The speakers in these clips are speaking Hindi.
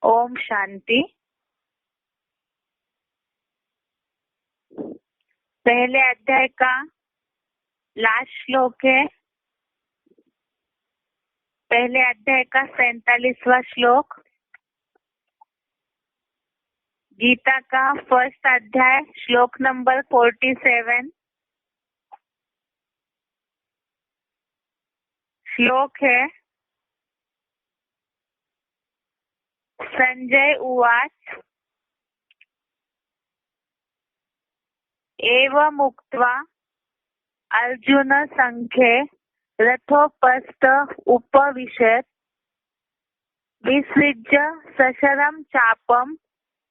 ओम शांति। पहले अध्याय का लास्ट श्लोक है। पहले अध्याय का 47वां श्लोक, गीता का फर्स्ट अध्याय श्लोक नंबर 47। श्लोक है, संजय उवाच एवं उक्त्वा अर्जुन संख्ये रथोपस्थ उपविशत् विसृज्य सशरं चापं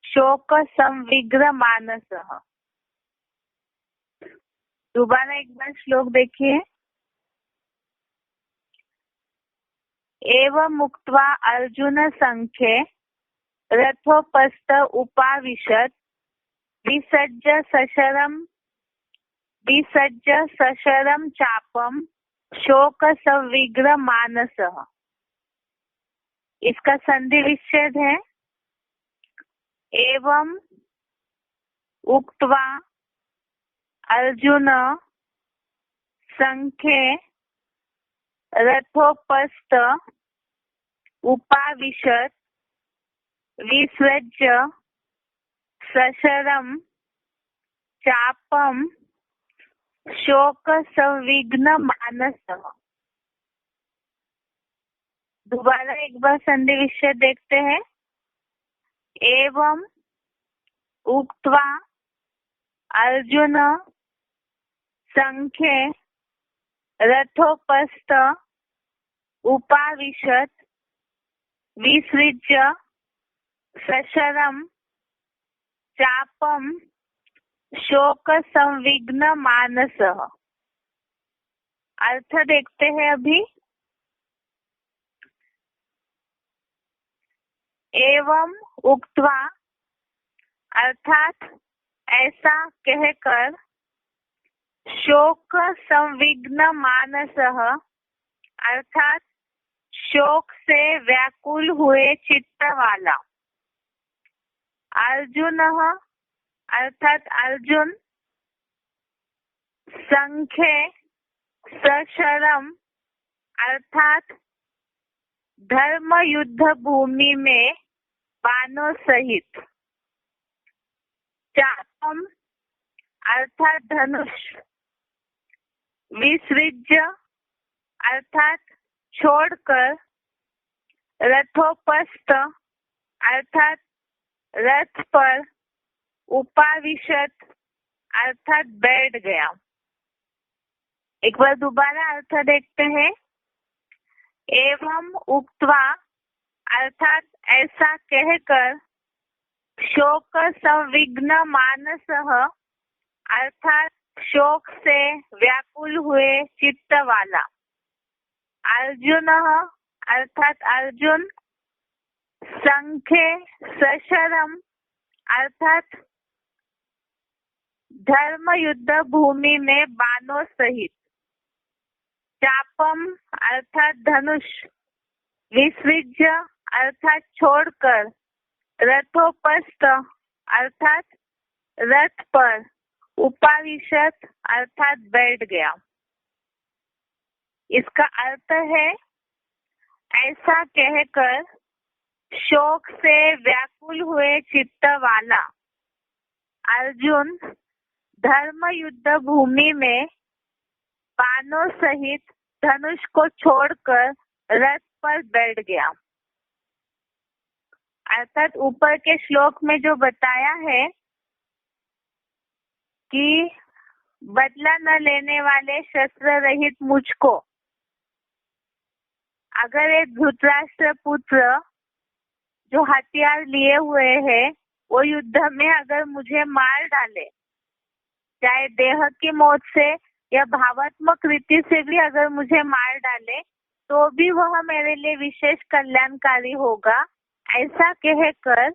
शोक संविग्न मानसः। दोबारा एक बार श्लोक देखिए। एवं उक्त्वा अर्जुन संख्ये रथोपस्थ उपाविशत् विसज्य सशरं चापं शोक संविग्न मानसः। इसका संधि विच्छेद है, एवं उक्त्वा अर्जुन संख्ये रथोपस्थ उपाविशत् विसृज्य सशरं चापं शोक संविग्न मानसः। दोबारा एक बार संधि विच्छेद देखते हैं। एवं उक्त्वा अर्जुन संख्ये रथोपस्थ उपाविशत् विसृज्य सशरं चापं शोक संविग्न मानसः। अर्थ देखते हैं अभी। एवं उक्त्वा अर्थात ऐसा कहकर, शोक संविग्न मानसः अर्थात शोक से व्याकुल हुए चित्त वाला, अर्जुन अर्थात अर्जुन, संख्ये सशरम अर्थात धर्म युद्ध भूमि में बाणों सहित, चापम अर्थात धनुष, विसृज्य अर्थात छोड़कर, रथोपस्थ अर्थात रथ पर, उपाविशत अर्थात बैठ गया। एक बार दोबारा अर्थ देखते हैं। एवं उक्त्वा अर्थात ऐसा कहकर, शोक संविग्न मानसः अर्थात शोक से व्याकुल हुए चित्त वाला, अर्जुन अर्थात अर्जुन, संख्ये सशरम अर्थात धर्म युद्ध भूमि में बाणों सहित, चापम अर्थात धनुष, विसृज्य अर्थात छोड़कर, रथोपस्थ अर्थात रथ पर, उपाविशत अर्थात बैठ गया। इसका अर्थ है, ऐसा कहकर शोक से व्याकुल हुए चित्त वाला अर्जुन धर्म युद्ध भूमि में बाणों सहित धनुष को छोड़कर रथ पर बैठ गया। अर्थात ऊपर के श्लोक में जो बताया है कि बदला न लेने वाले शस्त्र रहित मुझको, अगर एक धृतराष्ट्र पुत्र जो हथियार लिए हुए है वो युद्ध में अगर मुझे मार डाले, चाहे देह की मौत से या भावात्मक रीति से भी अगर मुझे मार डाले, तो भी वह मेरे लिए विशेष कल्याणकारी होगा। ऐसा कहकर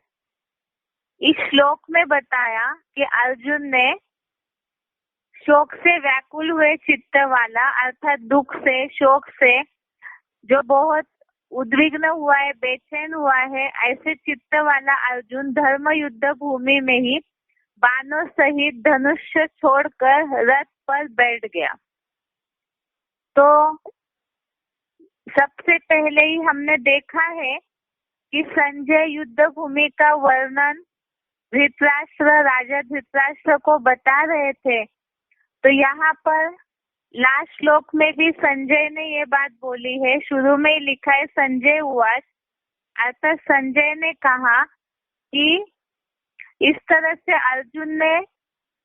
इस श्लोक में बताया कि अर्जुन ने शोक से व्याकुल हुए चित्त वाला अर्थात दुख से, शोक से, जो बहुत उद्विग्न हुआ है, बेचैन हुआ है, ऐसे चित्त वाला अर्जुन धर्म युद्ध भूमि में ही बाणों सहित धनुष छोड़कर रथ पर बैठ गया। तो सबसे पहले ही हमने देखा है कि संजय युद्ध भूमि का वर्णन राजा धृतराष्ट्र को बता रहे थे। तो यहाँ पर लास्ट श्लोक में भी संजय ने ये बात बोली है, शुरू में ही लिखा है संजय उवाच, अर्थात संजय ने कहा कि इस तरह से अर्जुन ने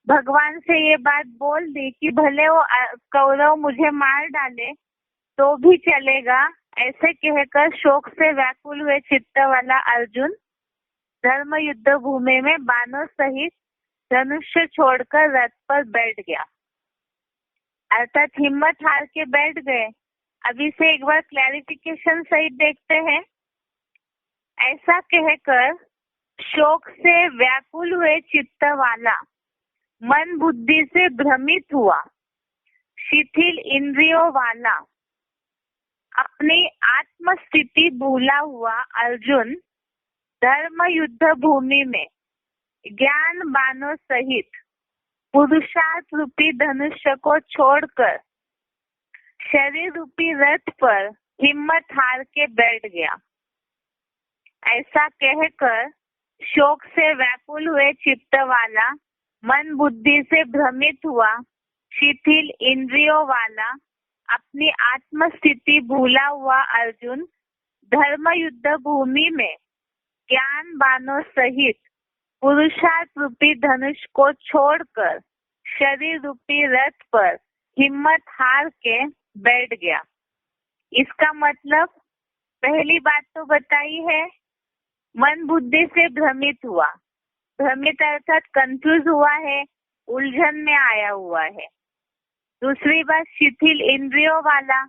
भगवान से ये बात बोल दी कि भले वो कौरव मुझे मार डाले तो भी चलेगा। ऐसे कहकर शोक से व्याकुल हुए चित्त वाला अर्जुन धर्म युद्ध भूमि में बाणों सहित धनुष छोड़कर रथ पर बैठ गया, अर्थात हिम्मत हार के बैठ गए। अभी से एक बार क्लैरिफिकेशन सहित देखते हैं। ऐसा कहकर शोक से व्याकुल हुए चित्त वाला, मन बुद्धि से भ्रमित हुआ, शिथिल इंद्रियों वाला, अपनी आत्म स्थिति भूला हुआ अर्जुन धर्म युद्ध भूमि में ज्ञान बाणों सहित पुरुषार्थ रूपी धनुष को छोड़कर शरीर रूपी रथ पर हिम्मत हार के बैठ गया। ऐसा कहकर शोक से व्याकुल हुए चित्त वाला, मन बुद्धि से भ्रमित हुआ, शिथिल इंद्रियों वाला, अपनी आत्म स्थिति भूला हुआ अर्जुन धर्म युद्ध भूमि में ज्ञान बाणों सहित पुरुषार्थ रूपी धनुष को छोड़कर शरीर रूपी रथ पर हिम्मत हार के बैठ गया। इसका मतलब पहली बात तो बताई है, मन बुद्धि से भ्रमित हुआ। भ्रमित अर्थात कंफ्यूज हुआ है, उलझन में आया हुआ है। दूसरी बात शिथिल इंद्रियों वाला,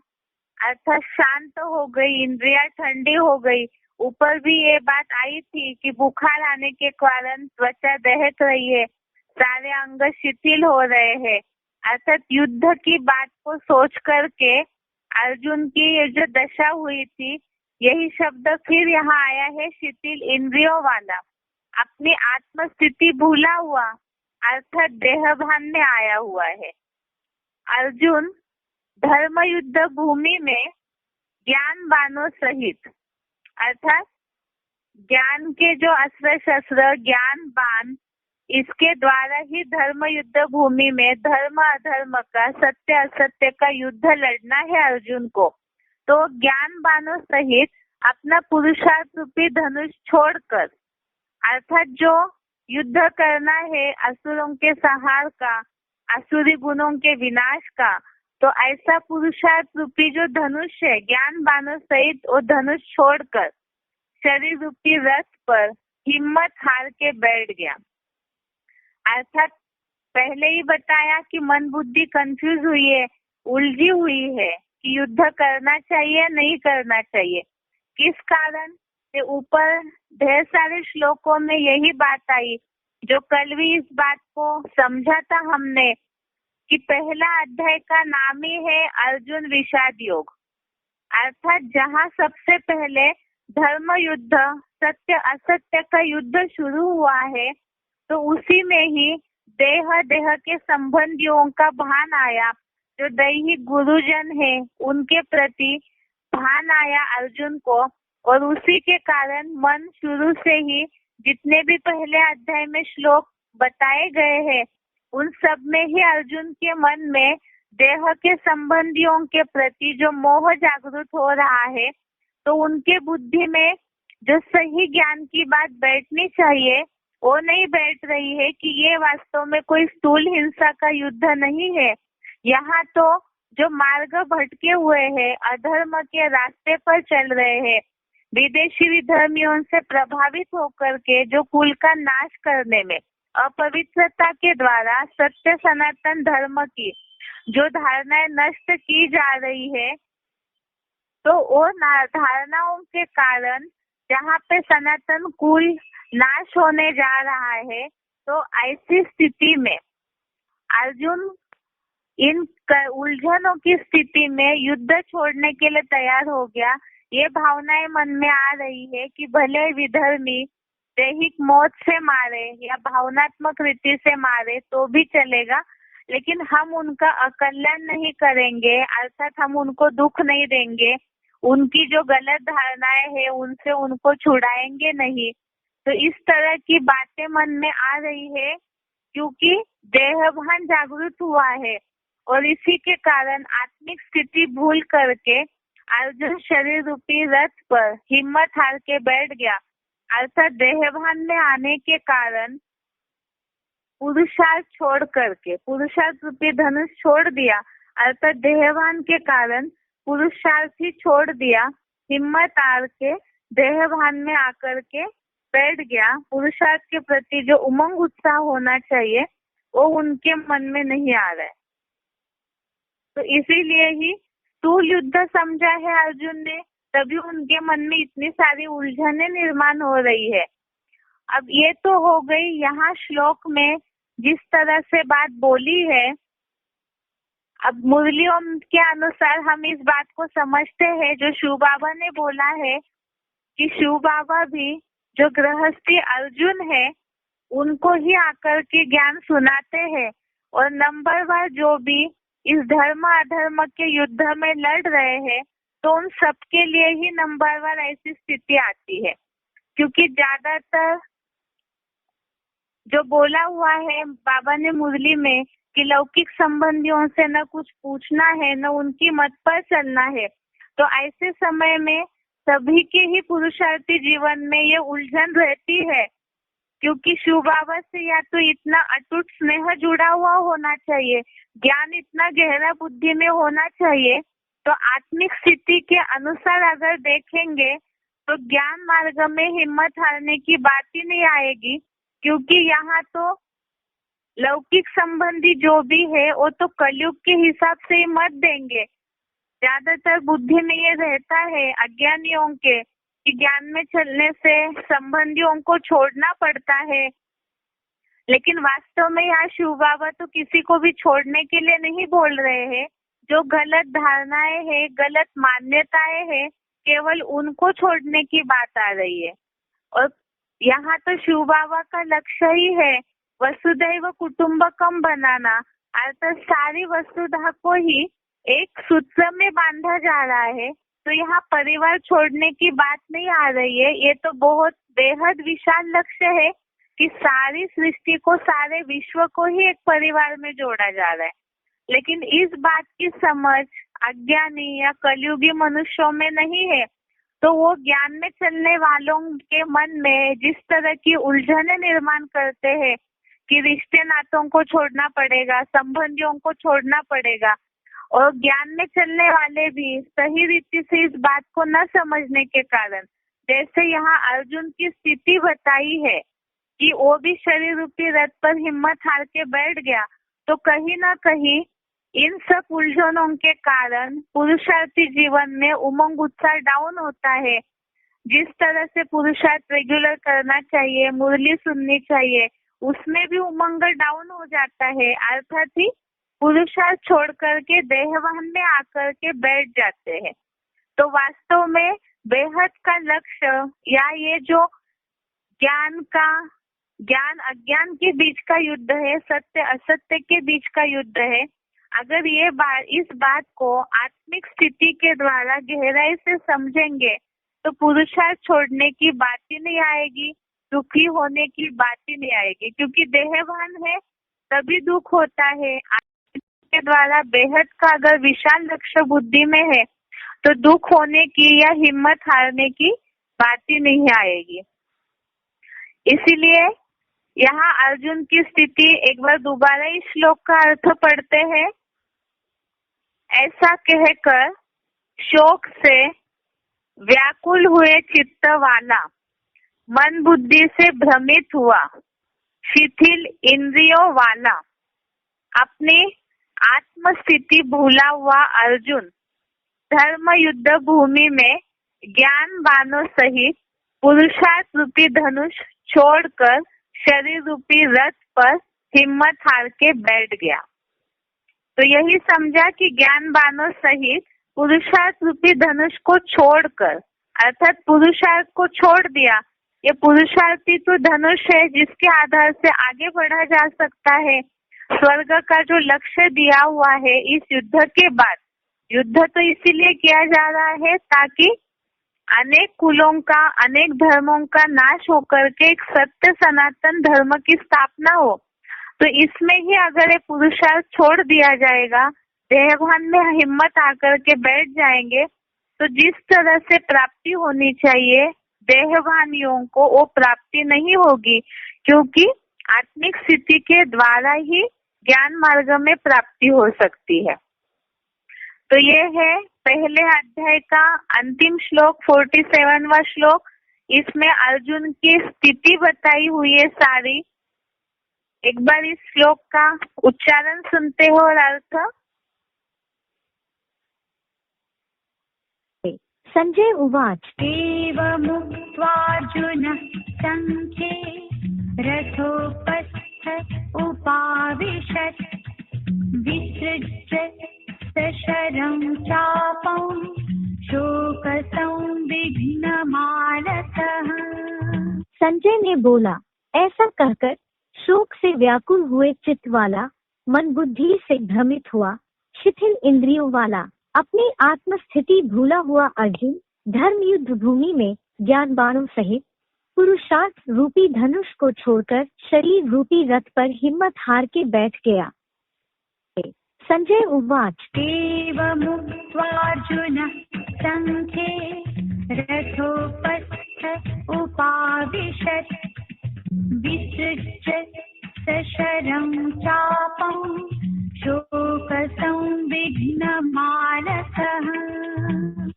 अर्थात शांत हो गई, इंद्रियां ठंडी हो गई। ऊपर भी ये बात आई थी कि बुखार आने के कारण त्वचा दहक रही है, सारे अंग शिथिल हो रहे हैं। अर्थात युद्ध की बात को सोच करके अर्जुन की ये जो दशा हुई थी, यही शब्द फिर यहाँ आया है, शिथिल इंद्रियों वाला, अपनी आत्म स्थिति भूला हुआ, अर्थात देह भान में आया हुआ है। अर्जुन धर्म युद्ध भूमि में ज्ञान बाणों सहित, अर्थात ज्ञान के जो अस्त्र शस्त्र, ज्ञान बाण, इसके द्वारा ही धर्म युद्ध भूमि में धर्म अधर्म का, सत्य असत्य का युद्ध लड़ना है अर्जुन को। तो ज्ञान बाणों सहित अपना पुरुषार्थ रूपी धनुष छोड़कर, अर्थात जो युद्ध करना है असुरों के संहार का, असुरी गुणों के विनाश का, तो ऐसा पुरुषार्थ रूपी जो धनुष है, ज्ञान बाणों सहित वो धनुष छोड़कर शरीर रूपी रथ पर हिम्मत हार के बैठ गया। अर्थात पहले ही बताया कि मन बुद्धि कंफ्यूज हुई है, उलझी हुई है कि युद्ध करना चाहिए नहीं करना चाहिए। किस कारण से ऊपर ढेर सारे श्लोकों में यही बात आई, जो कल भी इस बात को समझा था हमने कि पहला अध्याय का नाम ही है अर्जुन विषाद योग। अर्थात जहाँ सबसे पहले धर्म युद्ध, सत्य असत्य का युद्ध शुरू हुआ है, तो उसी में ही देह के संबंधियों का भान आया, जो दैहिक गुरुजन है उनके प्रति भान आया अर्जुन को। और उसी के कारण मन शुरू से ही जितने भी पहले अध्याय में श्लोक बताए गए हैं, उन सब में ही अर्जुन के मन में देह के संबंधियों के प्रति जो मोह जागृत हो रहा है, तो उनके बुद्धि में जो सही ज्ञान की बात बैठनी चाहिए वो नहीं बैठ रही है कि ये वास्तव में कोई स्थूल हिंसा का युद्ध नहीं है। यहाँ तो जो मार्ग भटके हुए हैं, अधर्म के रास्ते पर चल रहे हैं, विदेशी विधर्मियों से प्रभावित होकर के जो कुल का नाश करने में, अपवित्रता के द्वारा सत्य सनातन धर्म की जो धारणाएं नष्ट की जा रही है, तो वो धारणाओं के कारण जहाँ पे सनातन कुल नाश होने जा रहा है, तो ऐसी स्थिति में अर्जुन इन उलझनों की स्थिति में युद्ध छोड़ने के लिए तैयार हो गया। ये भावनाएं मन में आ रही है कि भले विधर्मी दैहिक मौत से मारे या भावनात्मक रीति से मारे तो भी चलेगा, लेकिन हम उनका अकल्याण नहीं करेंगे, अर्थात हम उनको दुख नहीं देंगे, उनकी जो गलत धारणाएं हैं उनसे उनको छुड़ाएंगे नहीं। तो इस तरह की बातें मन में आ रही है क्योंकि देहभान जागृत हुआ है और इसी के कारण आत्मिक स्थिति भूल करके अर्जुन शरीर रूपी रथ पर हिम्मत हार के बैठ गया, अर्थात देहभान में आने के कारण पुरुषार्थ छोड़ करके पुरुषार्थ रूपी धनुष छोड़ दिया, अर्थात देहभान के कारण पुरुषार्थ ही छोड़ दिया, हिम्मत हार के देहभान में आकर के बैठ गया। पुरुषार्थ के प्रति जो उमंग उत्साह होना चाहिए वो उनके मन में नहीं आ रहा है। तो इसीलिए ही स्थूल युद्ध समझा है अर्जुन ने, तभी उनके मन में इतनी सारी उलझनें निर्माण हो रही है। अब ये तो हो गई यहाँ श्लोक में जिस तरह से बात बोली है। अब मुरलियों के अनुसार हम इस बात को समझते हैं जो शिव बाबा ने बोला है कि शिव बाबा भी जो गृहस्थी अर्जुन है उनको ही आकर के ज्ञान सुनाते हैं, और नंबरवार जो भी इस धर्म अधर्म के युद्ध में लड़ रहे हैं तो उन सबके लिए ही नंबरवार ऐसी स्थिति आती है, क्योंकि ज्यादातर जो बोला हुआ है बाबा ने मुरली में कि लौकिक संबंधियों से न कुछ पूछना है न उनकी मत पर चलना है, तो ऐसे समय में सभी के ही पुरुषार्थी जीवन में ये उलझन रहती है, क्योंकि शिव बाबा से या तो इतना अटूट स्नेह जुड़ा हुआ होना चाहिए, ज्ञान इतना गहरा बुद्धि में होना चाहिए। तो आत्मिक स्थिति के अनुसार अगर देखेंगे तो ज्ञान मार्ग में हिम्मत हारने की बात ही नहीं आएगी, क्योंकि यहाँ तो लौकिक संबंधी जो भी है वो तो कलयुग के हिसाब से ही मत देंगे। ज्यादातर बुद्धि में ये रहता है अज्ञानियों के कि ज्ञान में चलने से संबंधियों को छोड़ना पड़ता है, लेकिन वास्तव में यहाँ शिव बाबा तो किसी को भी छोड़ने के लिए नहीं बोल रहे हैं। जो गलत धारणाएं हैं, गलत मान्यताएं हैं, केवल उनको छोड़ने की बात आ रही है। और यहाँ तो शिव बाबा का लक्ष्य ही है वसुधैव कुटुंबकम बनाना, अर्थात सारी वसुधा को ही एक सूत्र में बांधा जा रहा है। तो यहाँ परिवार छोड़ने की बात नहीं आ रही है। ये तो बहुत बेहद विशाल लक्ष्य है कि सारी सृष्टि को, सारे विश्व को ही एक परिवार में जोड़ा जा रहा है, लेकिन इस बात की समझ अज्ञानी या कलयुगी मनुष्यों में नहीं है। तो वो ज्ञान में चलने वालों के मन में जिस तरह की उलझनें निर्माण करते हैं कि रिश्ते नातों को छोड़ना पड़ेगा, संबंधियों को छोड़ना पड़ेगा, और ज्ञान में चलने वाले भी सही रीति से इस बात को न समझने के कारण, जैसे यहाँ अर्जुन की स्थिति बताई है कि वो भी शरीर रूपी रथ पर हिम्मत हार के बैठ गया, तो कहीं ना कहीं इन सब उलझनों के कारण पुरुषार्थी जीवन में उमंग उत्साह डाउन होता है। जिस तरह से पुरुषार्थ रेगुलर करना चाहिए, मुरली सुननी चाहिए, उसमें भी उमंग डाउन हो जाता है, अर्थात ही पुरुषार्थ छोड़ करके देहवान में आकर के बैठ जाते हैं। तो वास्तव में बेहद का लक्ष्य या ये जो ज्ञान अज्ञान के बीच का युद्ध है, सत्य असत्य के बीच का युद्ध है। अगर इस बात को आत्मिक स्थिति के द्वारा गहराई से समझेंगे तो पुरुषार्थ छोड़ने की बात ही नहीं आएगी, दुखी होने की बात ही नहीं आएगी, क्योंकि देहवान है तभी दुख होता है। के द्वारा बेहद का अगर विशाल लक्ष्य बुद्धि में है तो दुख होने की या हिम्मत हारने की बात ही नहीं आएगी। इसीलिए यहाँ अर्जुन की स्थिति एक बार दोबारा इस श्लोक का अर्थ पढ़ते हैं। ऐसा कहकर शोक से व्याकुल हुए चित्त वाला, मन बुद्धि से भ्रमित हुआ, शिथिल इंद्रियों वाला, अपनी आत्मस्थिति भूला हुआ अर्जुन धर्म युद्ध भूमि में ज्ञान बाणों सहित पुरुषार्थ रूपी धनुष छोड़कर शरीर रूपी रथ पर हिम्मत हार के बैठ गया। तो यही समझा कि ज्ञान बाणों सहित पुरुषार्थ रूपी धनुष को छोड़कर, अर्थात पुरुषार्थ को छोड़ दिया। ये पुरुषार्थी तो धनुष है जिसके आधार से आगे बढ़ा जा सकता है। स्वर्ग का जो लक्ष्य दिया हुआ है इस युद्ध के बाद, युद्ध तो इसीलिए किया जा रहा है ताकि अनेक कुलों का, अनेक धर्मों का नाश होकर के एक सत्य सनातन धर्म की स्थापना हो। तो इसमें ही अगर ये पुरुषार्थ छोड़ दिया जाएगा, देहभान में हिम्मत आकर के बैठ जाएंगे, तो जिस तरह से प्राप्ति होनी चाहिए देहभानियों को वो प्राप्ति नहीं होगी, क्योंकि आत्मिक स्थिति के द्वारा ही ज्ञान मार्ग में प्राप्ति हो सकती है। तो ये है पहले अध्याय का अंतिम श्लोक, 47वां श्लोक। इसमें अर्जुन की स्थिति बताई हुई है सारी। एक बार इस श्लोक का उच्चारण सुनते हो और अर्थ। संजय उवाच एवमुक्त्वार्जुनः संख्ये रथोपस्थ उपाविशत् विसृज्य सशरं चापं शोकसंविघ्नमानसः। संजय ने बोला, ऐसा कहकर शोक से व्याकुल हुए चित्त वाला, मन बुद्धि से भ्रमित हुआ, शिथिल इंद्रियों वाला, अपनी आत्मस्थिति भूला हुआ अर्जुन धर्म युद्ध भूमि में ज्ञान बाणों सहित पुरुषार्थ रूपी धनुष को छोड़कर शरीर रूपी रथ पर हिम्मत हार के बैठ गया। संजय उवाच एवमुक्त्वार्जुनः संख्ये रथोपस्थ उपाविशत् विसृज्य सशरं चापं शोकसंविघ्नमानसः।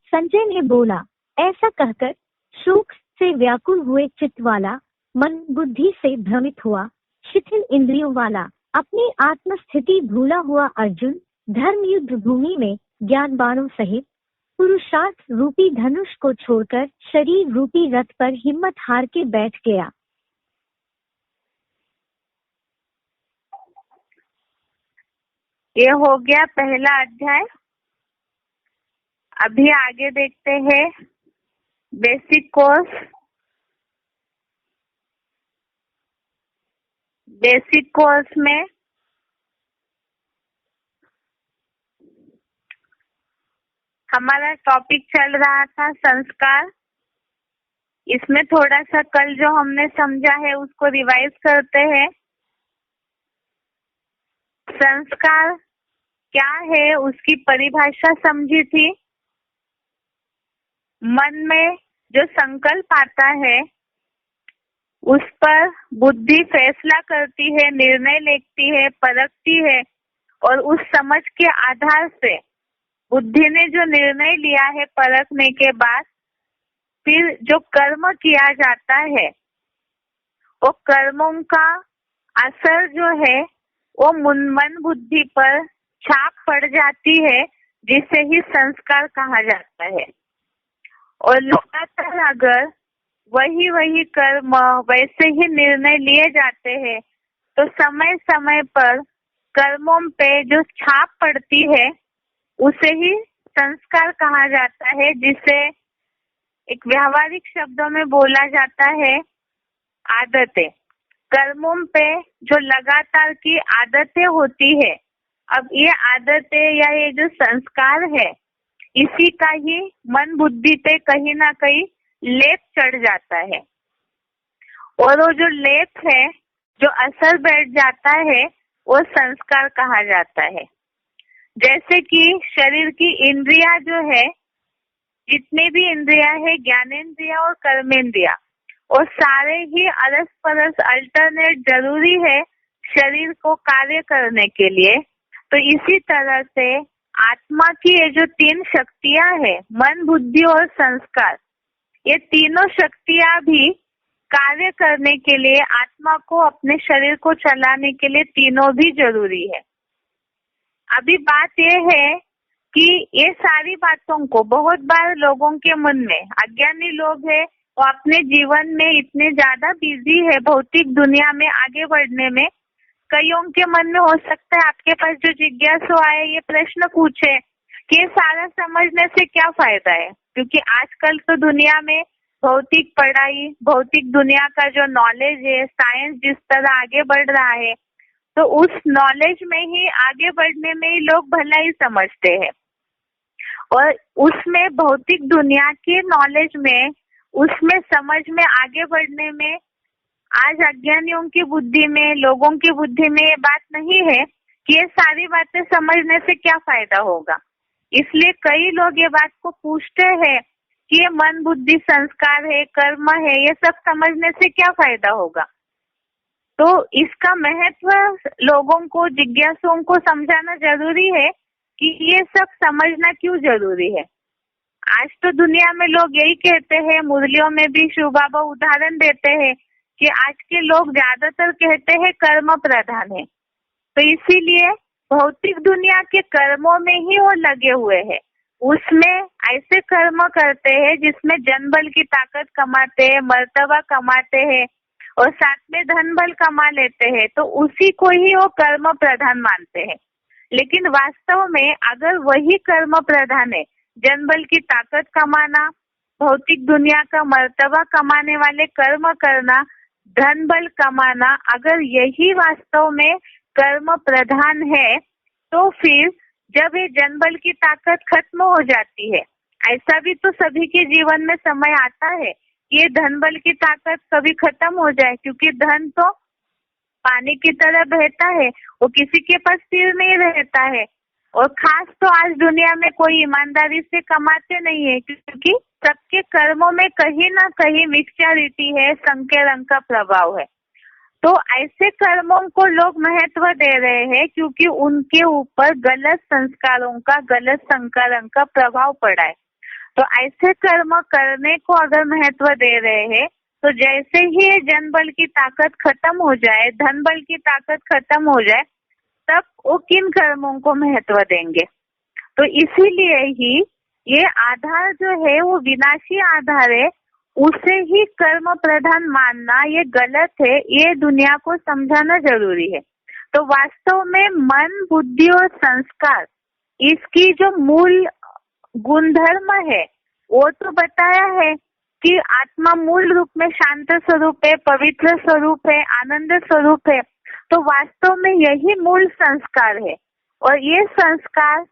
संजय ने बोला, ऐसा कहकर शोक से व्याकुल हुए चित्त वाला, मन बुद्धि से भ्रमित हुआ, शिथिल इंद्रियों वाला, अपनी आत्मस्थिति भूला हुआ अर्जुन धर्म युद्ध भूमि में ज्ञान बाणों सहित पुरुषार्थ रूपी धनुष को छोड़कर शरीर रूपी रथ पर हिम्मत हार के बैठ गया। ये हो गया पहला अध्याय। अभी आगे देखते हैं बेसिक कोर्स। बेसिक कोर्स में हमारा टॉपिक चल रहा था संस्कार। इसमें थोड़ा सा कल जो हमने समझा है उसको रिवाइज करते हैं। संस्कार क्या है उसकी परिभाषा समझी थी। मन में जो संकल्प आता है उस पर बुद्धि फैसला करती है, निर्णय लेती है, परखती है, और उस समझ के आधार से बुद्धि ने जो निर्णय लिया है परखने के बाद फिर जो कर्म किया जाता है वो कर्मों का असर जो है वो मन बुद्धि पर छाप पड़ जाती है, जिसे ही संस्कार कहा जाता है। और लगातार अगर वही कर्म वैसे ही निर्णय लिए जाते हैं तो समय समय पर कर्मों पे जो छाप पड़ती है उसे ही संस्कार कहा जाता है, जिसे एक व्यावहारिक शब्दों में बोला जाता है आदतें। कर्मों पे जो लगातार की आदतें होती है, अब ये आदतें या ये जो संस्कार है इसी का ही मन बुद्धि पे कहीं ना कहीं लेप चढ़ जाता है, और वो जो लेप है, जो असर बैठ जाता है, वो संस्कार कहा जाता है। जैसे कि शरीर की इंद्रियां जो है, जितनी भी इंद्रियां है, ज्ञानेंद्रिया और कर्मेंद्रिया, और सारे ही अरस परस अल्टरनेट जरूरी है शरीर को कार्य करने के लिए। तो इसी तरह से आत्मा की ये जो तीन शक्तियां है, मन बुद्धि और संस्कार, ये तीनों शक्तियां भी कार्य करने के लिए, आत्मा को अपने शरीर को चलाने के लिए तीनों भी जरूरी है। अभी बात ये है कि ये सारी बातों को बहुत बार लोगों के मन में, अज्ञानी लोग है वो अपने जीवन में इतने ज्यादा बिजी है भौतिक दुनिया में आगे बढ़ने में, कईयों के मन में हो सकता है आपके पास जो जिज्ञासु आए ये प्रश्न पूछे कि सारा समझने से क्या फायदा है, क्योंकि आजकल तो दुनिया में भौतिक पढ़ाई, भौतिक दुनिया का जो नॉलेज है, साइंस जिस तरह आगे बढ़ रहा है, तो उस नॉलेज में ही आगे बढ़ने में ही लोग भलाई समझते हैं। और उसमें भौतिक दुनिया के नॉलेज में, उसमें समझ में आगे बढ़ने में आज अज्ञानियों की बुद्धि में, लोगों की बुद्धि में ये बात नहीं है कि ये सारी बातें समझने से क्या फायदा होगा। इसलिए कई लोग ये बात को पूछते हैं कि ये मन बुद्धि संस्कार है, कर्म है, ये सब समझने से क्या फायदा होगा। तो इसका महत्व लोगों को, जिज्ञासुओं को समझाना जरूरी है कि ये सब समझना क्यों जरूरी है। आज तो दुनिया में लोग यही कहते हैं, मुरलियों में भी शिव बाबा उदाहरण देते हैं कि आज के लोग ज्यादातर कहते हैं कर्म प्रधान है, तो इसीलिए भौतिक दुनिया के कर्मों में ही वो लगे हुए हैं। उसमें ऐसे कर्म करते हैं जिसमें जन बल की ताकत कमाते हैं, मर्तबा कमाते हैं और साथ में धन बल कमा लेते हैं, तो उसी को ही वो कर्म प्रधान मानते हैं। लेकिन वास्तव में अगर वही कर्म प्रधान है, जन बल की ताकत कमाना, भौतिक दुनिया का मर्तबा कमाने वाले कर्म करना, धन बल कमाना, अगर यही वास्तव में कर्म प्रधान है, तो फिर जब ये जन बल की ताकत खत्म हो जाती है, ऐसा भी तो सभी के जीवन में समय आता है, ये धन बल की ताकत कभी खत्म हो जाए, क्योंकि धन तो पानी की तरह बहता है, वो किसी के पास स्थिर नहीं रहता है। और खास तो आज दुनिया में कोई ईमानदारी से कमाते नहीं है, क्योंकि सबके कर्मों में कहीं ना कहीं मिक्सचरिटी है, संकेत रंग का प्रभाव है। तो ऐसे कर्मों को लोग महत्व दे रहे हैं क्योंकि उनके ऊपर गलत संस्कारों का, गलत संस्कारों का प्रभाव पड़ा है। तो ऐसे कर्म करने को अगर महत्व दे रहे हैं, तो जैसे ही जन बल की ताकत खत्म हो जाए, धन बल की ताकत खत्म हो जाए, तब वो किन कर्मों को महत्व देंगे। तो इसीलिए ही ये आधार जो है वो विनाशी आधार है, उसे ही कर्म प्रधान मानना ये गलत है, ये दुनिया को समझाना जरूरी है। तो वास्तव में मन, बुद्धि और संस्कार, इसकी जो मूल गुणधर्म है वो तो बताया है कि आत्मा मूल रूप में शांत स्वरूप है, पवित्र स्वरूप है, आनंद स्वरूप है। तो वास्तव में यही मूल संस्कार है, और ये संस्कार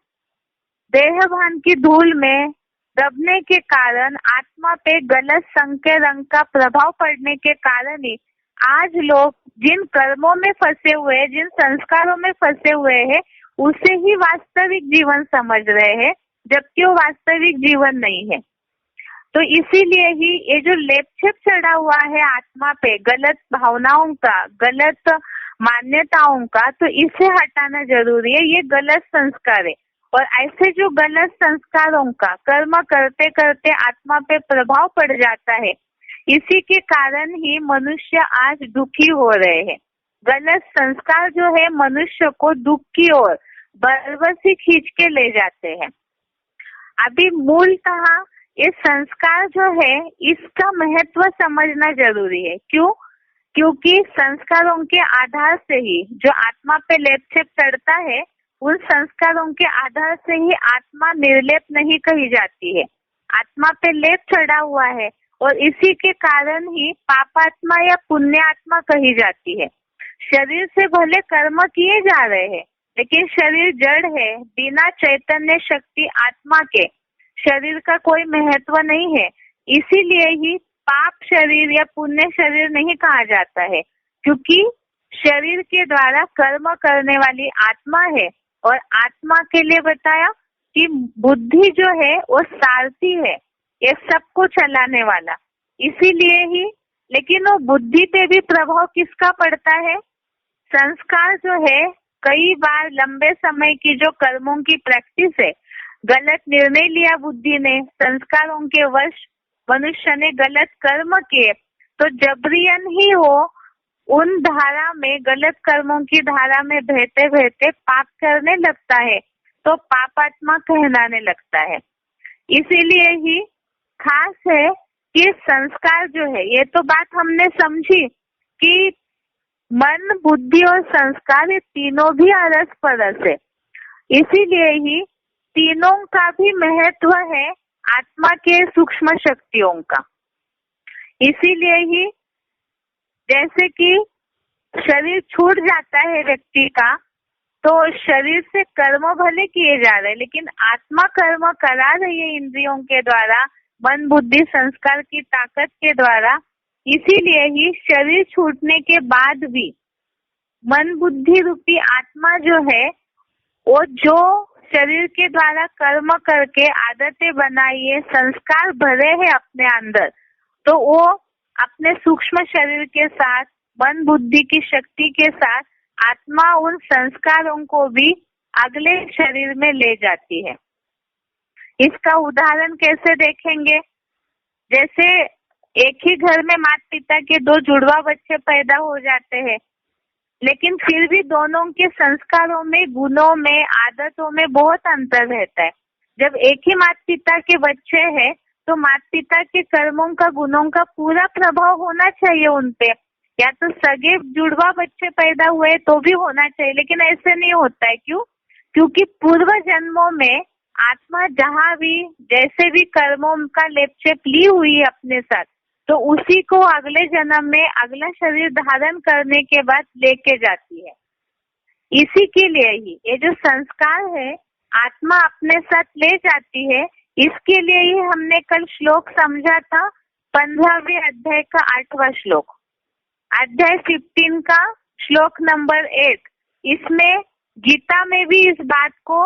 देहभान की धूल में दबने के कारण, आत्मा पे गलत संकेत रंग का प्रभाव पड़ने के कारण ही आज लोग जिन कर्मों में फंसे हुए हैं, जिन संस्कारों में फंसे हुए हैं, उसे ही वास्तविक जीवन समझ रहे हैं, जबकि वो वास्तविक जीवन नहीं है। तो इसीलिए ही ये जो लेपछेप चढ़ा हुआ है आत्मा पे, गलत भावनाओं का, गलत मान्यताओं का, तो इसे हटाना जरूरी है। ये गलत संस्कार है, और ऐसे जो गलत संस्कारों का कर्म करते करते आत्मा पे प्रभाव पड़ जाता है, इसी के कारण ही मनुष्य आज दुखी हो रहे हैं। गलत संस्कार जो है मनुष्य को दुख की ओर बरबसी खींच के ले जाते हैं। अभी मूलतः ये संस्कार जो है इसका महत्व समझना जरूरी है। क्यों? क्योंकि संस्कारों के आधार से ही जो आत्मा पे लेपछेप चढ़ता है, उन संस्कारों के आधार से ही आत्मा निर्लेप नहीं कही जाती है। आत्मा पे लेप चढ़ा हुआ है, और इसी के कारण ही पापात्मा या पुण्यात्मा कही जाती है। शरीर से भले कर्म किए जा रहे हैं, लेकिन शरीर जड़ है, बिना चैतन्य शक्ति आत्मा के शरीर का कोई महत्व नहीं है। इसीलिए ही पाप शरीर या पुण्य शरीर नहीं कहा जाता है, क्योंकि शरीर के द्वारा कर्म करने वाली आत्मा है। और आत्मा के लिए बताया कि बुद्धि जो है वो सारथी है, ये सबको चलाने वाला। इसीलिए ही, लेकिन वो बुद्धि पे भी प्रभाव किसका पड़ता है? संस्कार जो है, कई बार लंबे समय की जो कर्मों की प्रैक्टिस है, गलत निर्णय लिया बुद्धि ने, संस्कारों के वश मनुष्य ने गलत कर्म किए, तो जबरियन ही हो उन धारा में, गलत कर्मों की धारा में बहते बहते पाप करने लगता है, तो पापात्मा कहलाने लगता है। इसीलिए ही खास है कि संस्कार जो है, ये तो बात हमने समझी कि मन, बुद्धि और संस्कार ये तीनों भी अरस परस है। इसीलिए ही तीनों का भी महत्व है आत्मा के सूक्ष्म शक्तियों का। इसीलिए ही जैसे कि शरीर छूट जाता है व्यक्ति का, तो शरीर से कर्म भले किए जा रहे लेकिन आत्मा कर्म करा रही है इंद्रियों के द्वारा, मन बुद्धि संस्कार की ताकत के द्वारा। इसीलिए ही शरीर छूटने के बाद भी मन बुद्धि रूपी आत्मा जो है, वो जो शरीर के द्वारा कर्म करके आदतें बनाई है, संस्कार भरे हैं अपने अंदर, तो वो अपने सूक्ष्म शरीर के साथ मन बुद्धि की शक्ति के साथ आत्मा उन संस्कारों को भी अगले शरीर में ले जाती है। इसका उदाहरण कैसे देखेंगे? जैसे एक ही घर में माता पिता के दो जुड़वा बच्चे पैदा हो जाते हैं, लेकिन फिर भी दोनों के संस्कारों में, गुणों में, आदतों में बहुत अंतर रहता है। जब एक ही माता पिता के बच्चे हैं तो माता पिता के कर्मों का, गुणों का पूरा प्रभाव होना चाहिए उन पे। या तो सगे जुड़वा बच्चे पैदा हुए तो भी होना चाहिए, लेकिन ऐसे नहीं होता है। क्यों? क्योंकि पूर्व जन्मों में आत्मा जहाँ भी जैसे भी कर्मों का लेपचेप ली हुई है अपने साथ, तो उसी को अगले जन्म में अगला शरीर धारण करने के बाद लेके जाती है। इसी के लिए ही ये जो संस्कार है आत्मा अपने साथ ले जाती है। इसके लिए ही हमने कल श्लोक समझा था, 15वें अध्याय का 8वां श्लोक, अध्याय 15 का श्लोक नंबर 8। इसमें गीता में भी इस बात को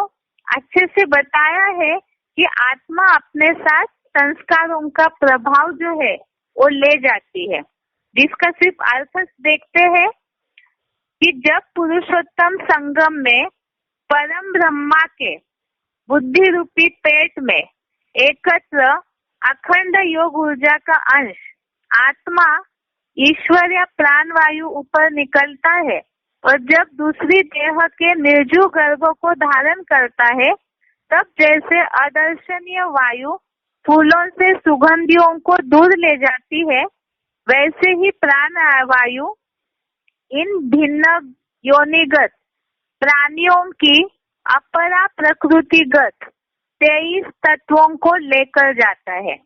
अच्छे से बताया है कि आत्मा अपने साथ संस्कारों का प्रभाव जो है वो ले जाती है। जिसका सिर्फ अर्थ देखते हैं कि जब पुरुषोत्तम संगम में परम ब्रह्मा के बुद्धि रूपी पेट में एकत्र अखंड योग ऊर्जा का अंश आत्मा ईश्वर या प्राण वायु ऊपर निकलता है, और जब दूसरी देह के निर्जीव गर्भ को धारण करता है, तब जैसे अदर्शनीय वायु फूलों से सुगंधियों को दूर ले जाती है, वैसे ही प्राण वायु इन भिन्न योनिगत प्राणियों की अपरा प्रकृतिगत 23 तत्वों को लेकर जाता है।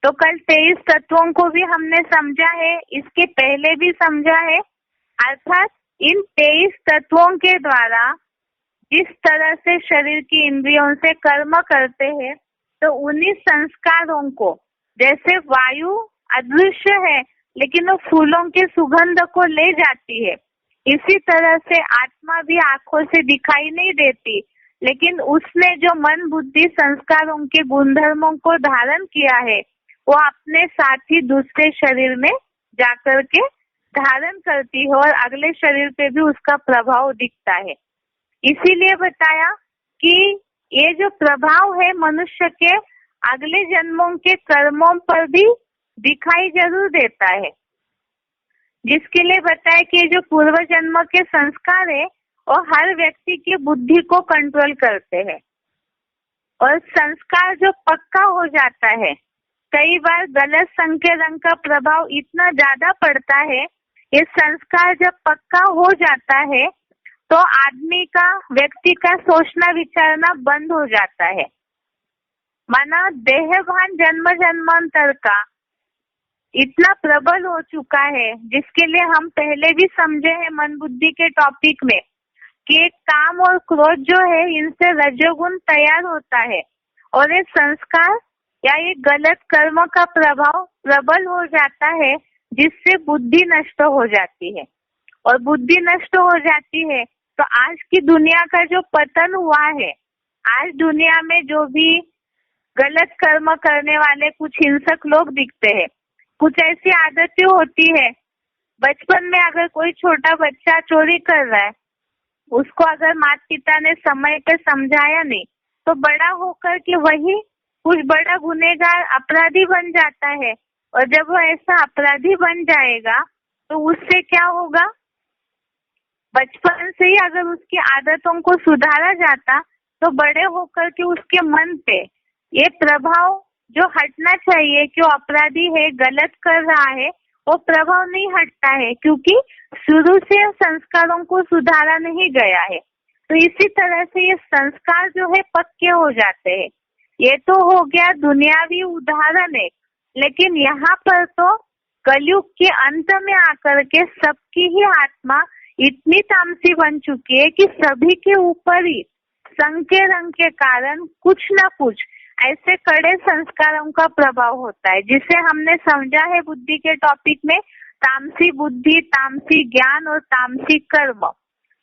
तो कल 23 तत्वों को भी हमने समझा है, इसके पहले भी समझा है। अर्थात इन 23 तत्वों के द्वारा जिस तरह से शरीर की इंद्रियों से कर्म करते हैं, तो उन्हीं संस्कारों को, जैसे वायु अदृश्य है लेकिन वो फूलों के सुगंध को ले जाती है, इसी तरह से आत्मा भी आंखों से दिखाई नहीं देती, लेकिन उसने जो मन बुद्धि संस्कारों के गुणधर्मों को धारण किया है, वो अपने साथ ही दूसरे शरीर में जाकर के धारण करती है और अगले शरीर पे भी उसका प्रभाव दिखता है। इसीलिए बताया कि ये जो प्रभाव है मनुष्य के अगले जन्मों के कर्मों पर भी दिखाई जरूर देता है। जिसके लिए बताया कि जो पूर्व जन्म के संस्कार है और हर व्यक्ति की बुद्धि को कंट्रोल करते हैं, और संस्कार जो पक्का हो जाता है, कई बार गलत संग के रंग का प्रभाव इतना ज्यादा पड़ता है, ये संस्कार जब पक्का हो जाता है तो आदमी का, व्यक्ति का सोचना विचारना बंद हो जाता है। माना देहभान जन्म जन्मांतर का इतना प्रबल हो चुका है, जिसके लिए हम पहले भी समझे हैं मन बुद्धि के टॉपिक में, कि काम और क्रोध जो है इनसे रजोगुण तैयार होता है, और ये संस्कार या ये गलत कर्म का प्रभाव प्रबल हो जाता है, जिससे बुद्धि नष्ट हो जाती है। और बुद्धि नष्ट हो जाती है तो आज की दुनिया का जो पतन हुआ है, आज दुनिया में जो भी गलत कर्म करने वाले कुछ हिंसक लोग दिखते हैं, कुछ ऐसी आदतें होती है। बचपन में अगर कोई छोटा बच्चा चोरी कर रहा है, उसको अगर माता पिता ने समय पे समझाया नहीं, तो बड़ा होकर के वही कुछ बड़ा गुनहगार अपराधी बन जाता है। और जब वो ऐसा अपराधी बन जाएगा तो उससे क्या होगा? बचपन से ही अगर उसकी आदतों को सुधारा जाता, तो बड़े होकर के उसके मन पे ये प्रभाव जो हटना चाहिए कि वो अपराधी है, गलत कर रहा है, वो प्रभाव नहीं हटता है, क्योंकि शुरू से संस्कारों को सुधारा नहीं गया है। तो इसी तरह से ये संस्कार जो है पक्के हो जाते हैं। ये तो हो गया दुनियावी उदाहरण एक, लेकिन यहाँ पर तो कलयुग के अंत में आकर के सबकी ही आत्मा इतनी तामसी बन चुकी है कि सभी के ऊपर ही संग के रंग के कारण कुछ न कुछ ऐसे कड़े संस्कारों का प्रभाव होता है, जिसे हमने समझा है बुद्धि के टॉपिक में तामसी बुद्धि, तामसी ज्ञान और तामसी कर्म।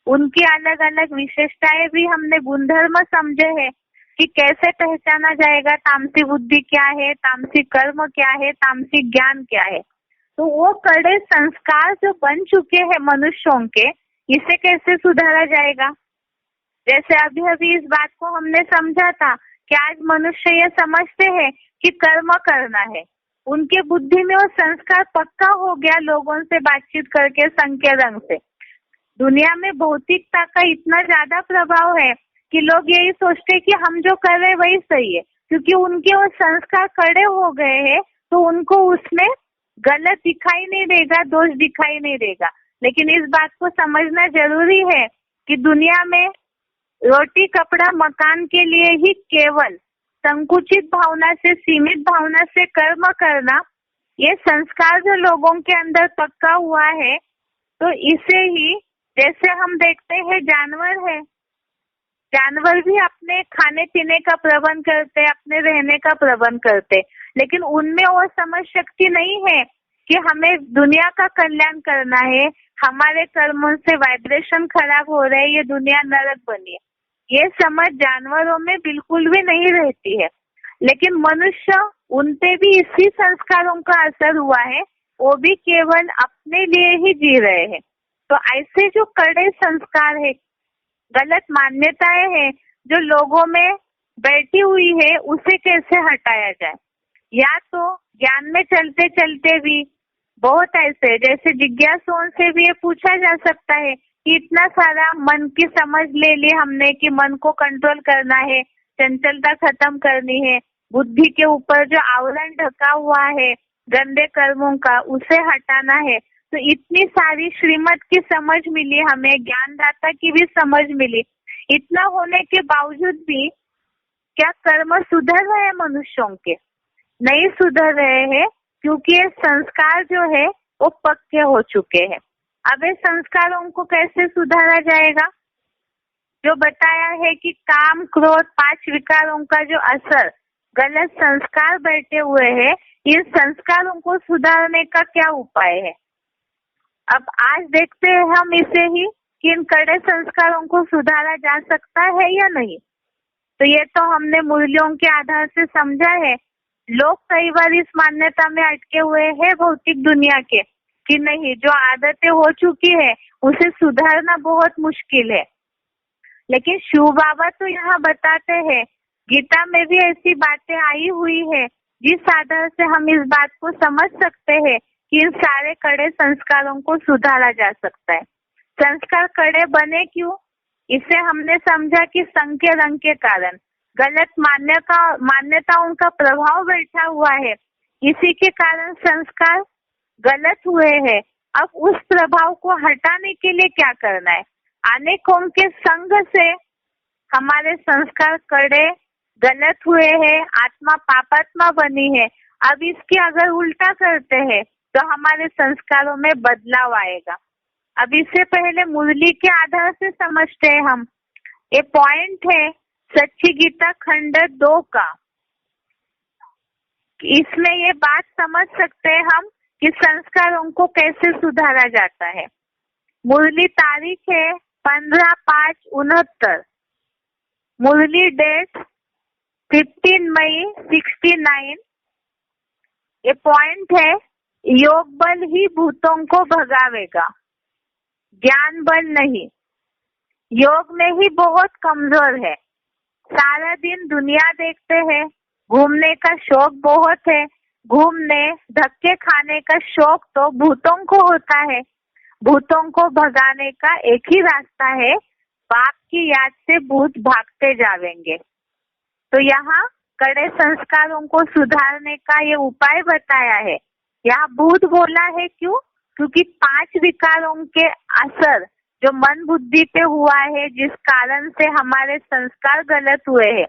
उनकी अलग अलग विशेषताएं भी हमने गुणधर्म समझे हैं कि कैसे पहचाना जाएगा तामसी बुद्धि क्या है, तामसी कर्म क्या है, तामसी ज्ञान क्या है। तो वो कड़े संस्कार जो बन चुके हैं मनुष्यों के, इसे कैसे सुधारा जाएगा। जैसे अभी अभी इस बात को हमने समझा था कि आज मनुष्य ये समझते हैं कि कर्म करना है, उनके बुद्धि में वो संस्कार पक्का हो गया लोगों से बातचीत करके संग के रंग से। दुनिया में भौतिकता का इतना ज्यादा प्रभाव है कि लोग यही सोचते हैं कि हम जो कर रहे हैं वही सही है, क्योंकि उनके वो संस्कार कड़े हो गए हैं, तो उनको उसमें गलत दिखाई नहीं देगा, दोष दिखाई नहीं देगा। लेकिन इस बात को समझना जरूरी है कि दुनिया में रोटी कपड़ा मकान के लिए ही केवल संकुचित भावना से, सीमित भावना से कर्म करना, ये संस्कार जो लोगों के अंदर पक्का हुआ है, तो इसे ही जैसे हम देखते हैं जानवर है, जानवर भी अपने खाने पीने का प्रबंध करते, अपने रहने का प्रबंध करते, लेकिन उनमें वो समझ शक्ति नहीं है कि हमें दुनिया का कल्याण करना है, हमारे कर्मों से वाइब्रेशन खराब हो रहे, ये दुनिया नरक बनी है। ये समझ जानवरों में बिल्कुल भी नहीं रहती है। लेकिन मनुष्य, उन पे भी इसी संस्कारों का असर हुआ है, वो भी केवल अपने लिए ही जी रहे हैं। तो ऐसे जो कड़े संस्कार है, गलत मान्यताएं हैं जो लोगों में बैठी हुई है, उसे कैसे हटाया जाए। या तो ज्ञान में चलते चलते भी बहुत ऐसे, जैसे जिज्ञासुओं से भी ये पूछा जा सकता है कि इतना सारा मन की समझ ले ली हमने कि मन को कंट्रोल करना है, चंचलता खत्म करनी है, बुद्धि के ऊपर जो आवरण ढका हुआ है गंदे कर्मों का, उसे हटाना है। तो इतनी सारी श्रीमत की समझ मिली हमें, ज्ञानदाता की भी समझ मिली, इतना होने के बावजूद भी क्या कर्म सुधर रहे हैं मनुष्यों के? नहीं सुधर रहे हैं, क्योंकि ये संस्कार जो है वो पक्के हो चुके हैं। अब ये संस्कारों को कैसे सुधारा जाएगा? जो बताया है कि काम क्रोध 5 विकारों का जो असर गलत संस्कार बैठे हुए हैं, इन संस्कारों को सुधारने का क्या उपाय है। अब आज देखते हैं हम इसे ही कि इन कड़े संस्कारों को सुधारा जा सकता है या नहीं। तो ये तो हमने मूल्यों के आधार से समझा है। लोग कई बार इस मान्यता में अटके हुए हैं भौतिक दुनिया के कि नहीं, जो आदतें हो चुकी है उसे सुधारना बहुत मुश्किल है। लेकिन शिव बाबा तो यहाँ बताते हैं, गीता में भी ऐसी बातें आई हुई है जिस आधार से हम इस बात को समझ सकते हैं कि इन सारे कड़े संस्कारों को सुधारा जा सकता है। संस्कार कड़े बने क्यों? इसे हमने समझा कि संग के रंग के कारण गलत मान्यताओं का प्रभाव बैठा हुआ है, इसी के कारण संस्कार गलत हुए हैं। अब उस प्रभाव को हटाने के लिए क्या करना है? अनेकों के संग से हमारे संस्कार कड़े गलत हुए हैं, आत्मा पापात्मा बनी है। अब इसके अगर उल्टा करते हैं तो हमारे संस्कारों में बदलाव आएगा। अब इससे पहले मुरली के आधार से समझते हैं हम। ये पॉइंट है सच्ची गीता खंड 2 का। इसमें ये बात समझ सकते हैं हम कि संस्कारों को कैसे सुधारा जाता है। मुरली तारीख है 15/5/69। मुरली डेट 15 मई 69। ये पॉइंट है, योग बल ही भूतों को भगावेगा, ज्ञान बल नहीं। योग में ही बहुत कमजोर है। सारा दिन दुनिया देखते हैं, घूमने का शौक बहुत है, घूमने धक्के खाने का शौक तो भूतों को होता है। भूतों को भगाने का एक ही रास्ता है, पाप की याद से भूत भागते जावेंगे। तो यहाँ कड़े संस्कारों को सुधारने का ये उपाय बताया है। यहाँ भूत बोला है क्यों? क्योंकि 5 विकारों के असर जो मन बुद्धि पे हुआ है, जिस कारण से हमारे संस्कार गलत हुए हैं।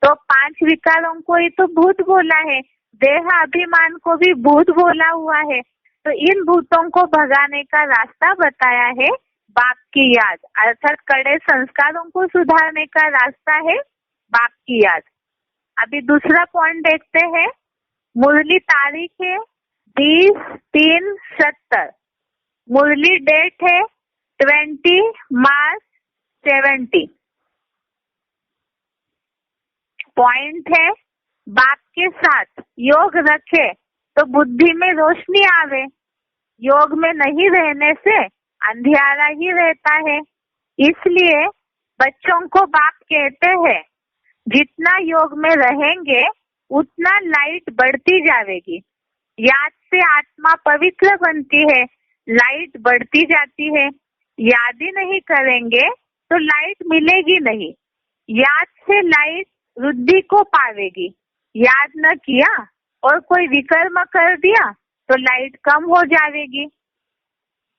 तो 5 विकारों को ही तो भूत बोला है, देह अभिमान को भी भूत बोला हुआ है। तो इन भूतों को भगाने का रास्ता बताया है बाप की याद, अर्थात कड़े संस्कारों को सुधारने का रास्ता है बाप की याद। अभी दूसरा पॉइंट देखते हैं। मुरली तारीख है 20/3/70। मुरली डेट है 20 मार्च 70। पॉइंट है बाप के साथ योग रखे तो बुद्धि में रोशनी आवे। योग में नहीं रहने से अंधियारा ही रहता है। इसलिए बच्चों को बाप कहते हैं जितना योग में रहेंगे उतना लाइट बढ़ती जाएगी। याद से आत्मा पवित्र बनती है, लाइट बढ़ती जाती है। याद ही नहीं करेंगे तो लाइट मिलेगी नहीं। याद से लाइट वृद्धि को पावेगी। याद न किया और कोई विकर्म कर दिया तो लाइट कम हो जाएगी।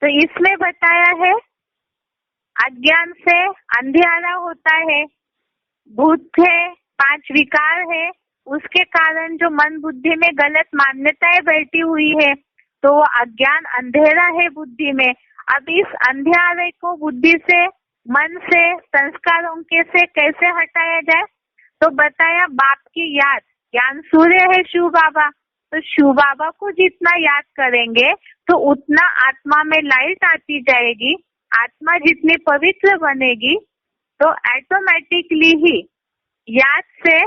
तो इसमें बताया है अज्ञान से अंधियारा होता है, भूत है, 5 विकार है, उसके कारण जो मन बुद्धि में गलत मान्यताएं बैठी हुई है तो वो अज्ञान अंधेरा है बुद्धि में। अब इस अंधेरे को बुद्धि से, मन से, संस्कारों के से कैसे हटाया जाए? तो बताया बाप की याद, ज्ञान सूर्य है शिव बाबा। तो शिव बाबा को जितना याद करेंगे तो उतना आत्मा में लाइट आती जाएगी। आत्मा जितनी पवित्र बनेगी तो ऑटोमेटिकली ही याद से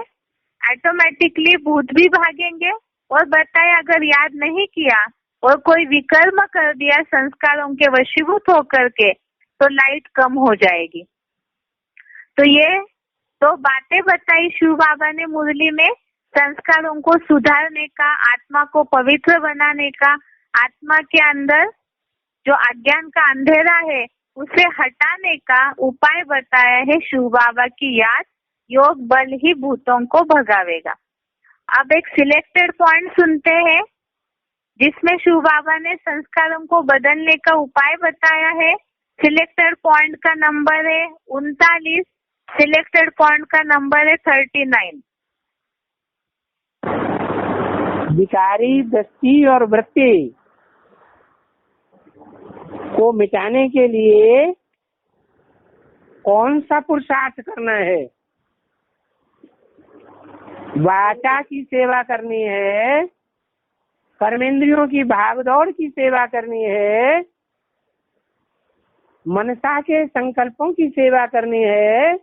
ऑटोमेटिकली भूत भी भागेंगे। और बताया अगर याद नहीं किया और कोई विकर्म कर दिया संस्कारों के वशीभूत होकर के तो लाइट कम हो जाएगी। तो ये तो बातें बताई शिव बाबा ने मुरली में, संस्कारों को सुधारने का, आत्मा को पवित्र बनाने का, आत्मा के अंदर जो अज्ञान का अंधेरा है उसे हटाने का उपाय बताया है शिव बाबा की याद। योग बल ही भूतों को भगावेगा। अब एक सिलेक्टेड पॉइंट सुनते हैं जिसमें शिव बाबा ने संस्कारों को बदलने का उपाय बताया है। सिलेक्टेड पॉइंट का नंबर है 39, सिलेक्टेड पॉइंट का नंबर है 39। विकारी दृष्टि और वृत्ति को मिटाने के लिए कौन सा पुरुषार्थ करना है? वाचा की सेवा करनी है, कर्मेंद्रियों की भागदौड़ की सेवा करनी है, मनसा के संकल्पों की सेवा करनी है।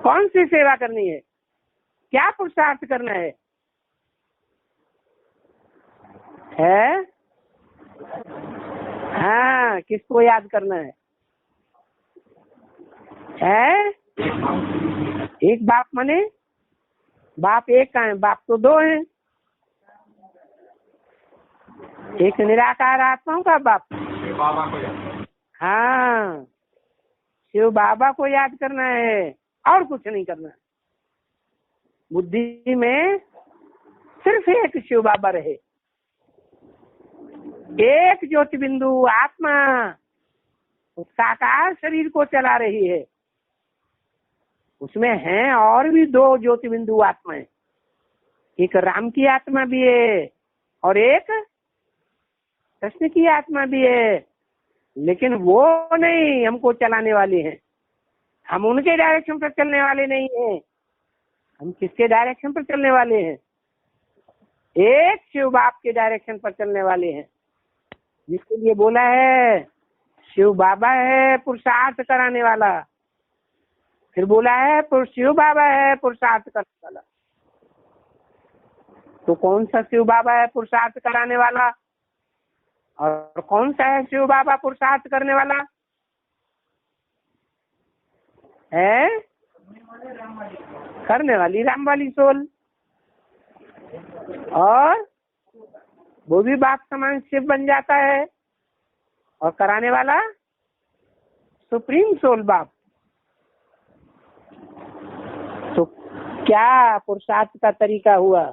कौन सी सेवा करनी है? क्या पुरुषार्थ करना है? हाँ, किसको याद करना है? एक बाप मने बाप एक का है, बाप तो 2 हैं। एक निराकार आत्माओं का बाप, हाँ, शिव बाबा को याद करना है और कुछ नहीं करना है। बुद्धि में सिर्फ एक शिव बाबा रहे, एक ज्योति बिंदु आत्मा साकार शरीर को चला रही है। उसमें हैं और भी 2 ज्योति बिंदु आत्माएं, एक राम की आत्मा भी है और एक कृष्ण की आत्मा भी है। लेकिन वो नहीं हमको चलाने वाली हैं, हम उनके डायरेक्शन पर चलने वाले नहीं हैं। हम किसके डायरेक्शन पर चलने वाले हैं? एक शिव बाप के डायरेक्शन पर चलने वाले हैं, जिसके लिए बोला है शिव बाबा है पुरुषार्थ कराने वाला। फिर बोला है शिव बाबा है पुरुषार्थ कराने वाला। तो कौन सा शिव बाबा है पुरुषार्थ कराने वाला और कौन सा है शिव बाबा पुरुषार्थ करने वाला है? करने वाली राम वाली सोल, और वो भी बाप समान शिव बन जाता है, और कराने वाला सुप्रीम सोल बाप। तो क्या पुरुषार्थ का तरीका हुआ?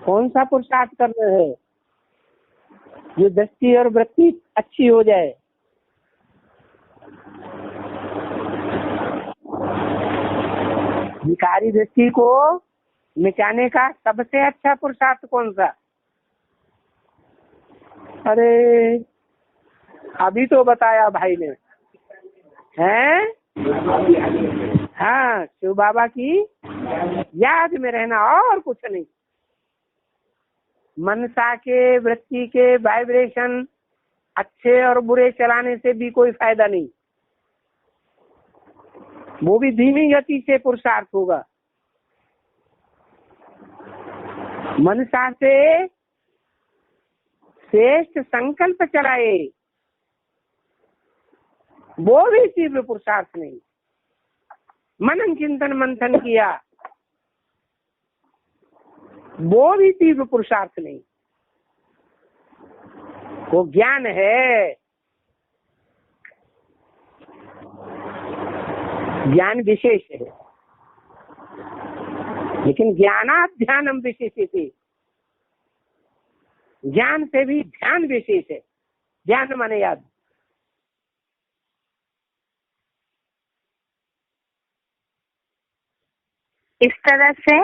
कौन सा पुरुषार्थ करना है? जो दृष्टि और वृत्ति अच्छी हो जाए। विकारी दृष्टि को मिटाने का सबसे अच्छा पुरुषार्थ कौन सा? अरे अभी तो बताया भाई ने, हैं? हाँ, शिव बाबा की याद में रहना और कुछ नहीं। मनसा के वृत्ति के वाइब्रेशन अच्छे और बुरे चलाने से भी कोई फायदा नहीं, वो भी धीमी गति से पुरुषार्थ होगा। मनसा से श्रेष्ठ संकल्प चलाए, वो भी तीव्र पुरुषार्थ नहीं। मनन चिंतन मंथन किया, वो भी तीव्र पुरुषार्थ नहीं। वो ज्ञान है, ज्ञान विशेष है, लेकिन ज्ञानात् ध्यानम विशेषते, ज्ञान से भी ध्यान विशेष है। ध्यान माने याद। इस तरह से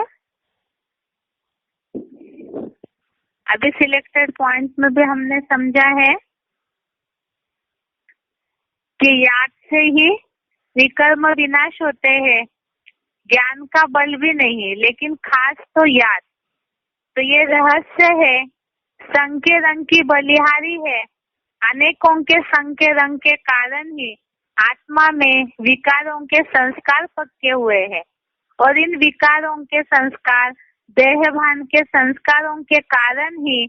अभी सिलेक्टेड पॉइंट में भी हमने समझा है कि याद से ही विकर्म विनाश होते हैं, ज्ञान का बल भी नहीं, लेकिन खास तो याद। तो ये रहस्य है, संग के रंग की बलिहारी है। अनेकों के संग के रंग के कारण ही आत्मा में विकारों के संस्कार पक्के हुए हैं, और इन विकारों के संस्कार देहभान के संस्कारों के कारण ही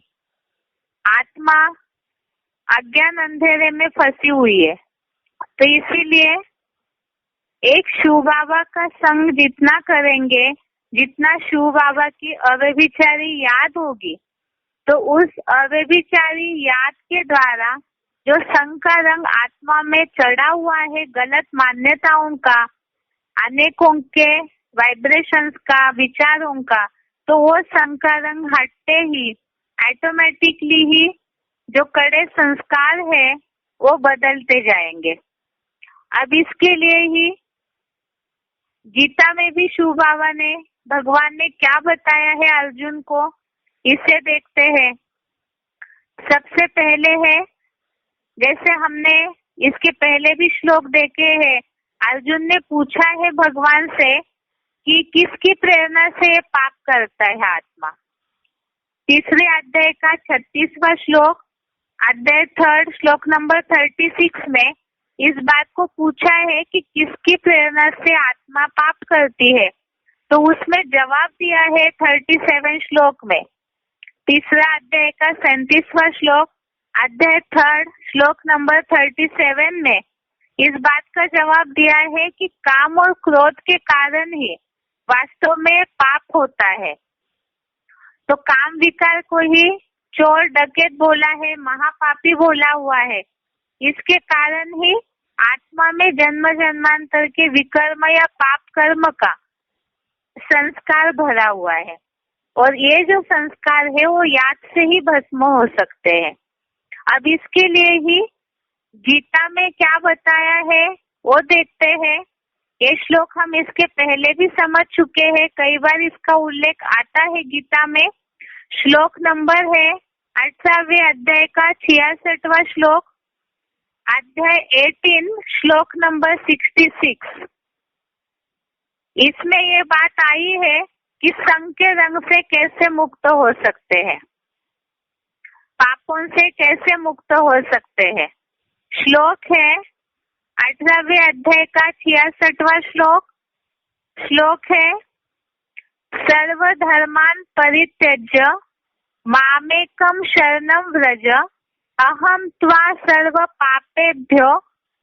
आत्मा अज्ञान अंधेरे में फंसी हुई है। तो इसीलिए एक शिव बाबा का संग जितना करेंगे, जितना शिव बाबा की अव्यभिचारी याद होगी, तो उस अव्यभिचारी याद के द्वारा जो संग का रंग आत्मा में चढ़ा हुआ है, गलत मान्यताओं का, अनेकों के वाइब्रेशंस का, विचारों का, तो वो संग का रंग हटते ही ऑटोमेटिकली ही जो कड़े संस्कार है वो बदलते जाएंगे। अब इसके लिए ही गीता में भी शिव बाबा ने, भगवान ने क्या बताया है अर्जुन को, इसे देखते हैं। सबसे पहले है, जैसे हमने इसके पहले भी श्लोक देखे हैं, अर्जुन ने पूछा है भगवान से कि किसकी प्रेरणा से पाप करता है आत्मा। तीसरे अध्याय का 36वां श्लोक, अध्याय 3 श्लोक नंबर 36 में इस बात को पूछा है कि किसकी प्रेरणा से आत्मा पाप करती है। तो उसमें जवाब दिया है 37 श्लोक में। तीसरा अध्याय का 37वां श्लोक, अध्याय 3 श्लोक नंबर 37 में इस बात का जवाब दिया है कि काम और क्रोध के कारण ही वास्तव में पाप होता है। तो काम विकार को ही चोर डकैत बोला है, महापापी बोला हुआ है। इसके कारण ही आत्मा में जन्म जन्मांतर के विकर्म या पाप कर्म का संस्कार भरा हुआ है, और ये जो संस्कार है वो याद से ही भस्म हो सकते हैं। अब इसके लिए ही गीता में क्या बताया है वो देखते हैं। ये श्लोक हम इसके पहले भी समझ चुके हैं, कई बार इसका उल्लेख आता है गीता में। श्लोक नंबर है 18वें अध्याय का 66वां श्लोक, अध्याय 18 श्लोक नंबर 66। इसमें ये बात आई है कि संग के रंग से कैसे मुक्त हो सकते हैं, पापों से कैसे मुक्त हो सकते हैं। श्लोक है 18वें अध्याय का 66वां श्लोक। श्लोक है, सर्वधर्मान परित्यज्य मामेकम शरणं व्रज, अहम त्वा सर्व पापेभ्यो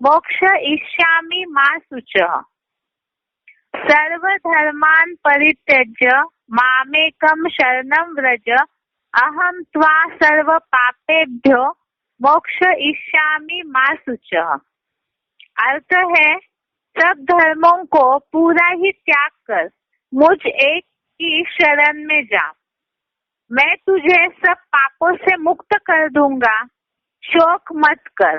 मोक्षयिष्यामि मा शुचः। सर्वधर्मान परित्यज्य मामेकम शरणं व्रज, अहम त्वा सर्व पापेभ्यो मोक्षयिष्यामि मा शुचः। अर्थ है, सब धर्मों को पूरा ही त्याग कर मुझ एक की शरण में जा, मैं तुझे सब पापों से मुक्त कर दूंगा शोक मत कर।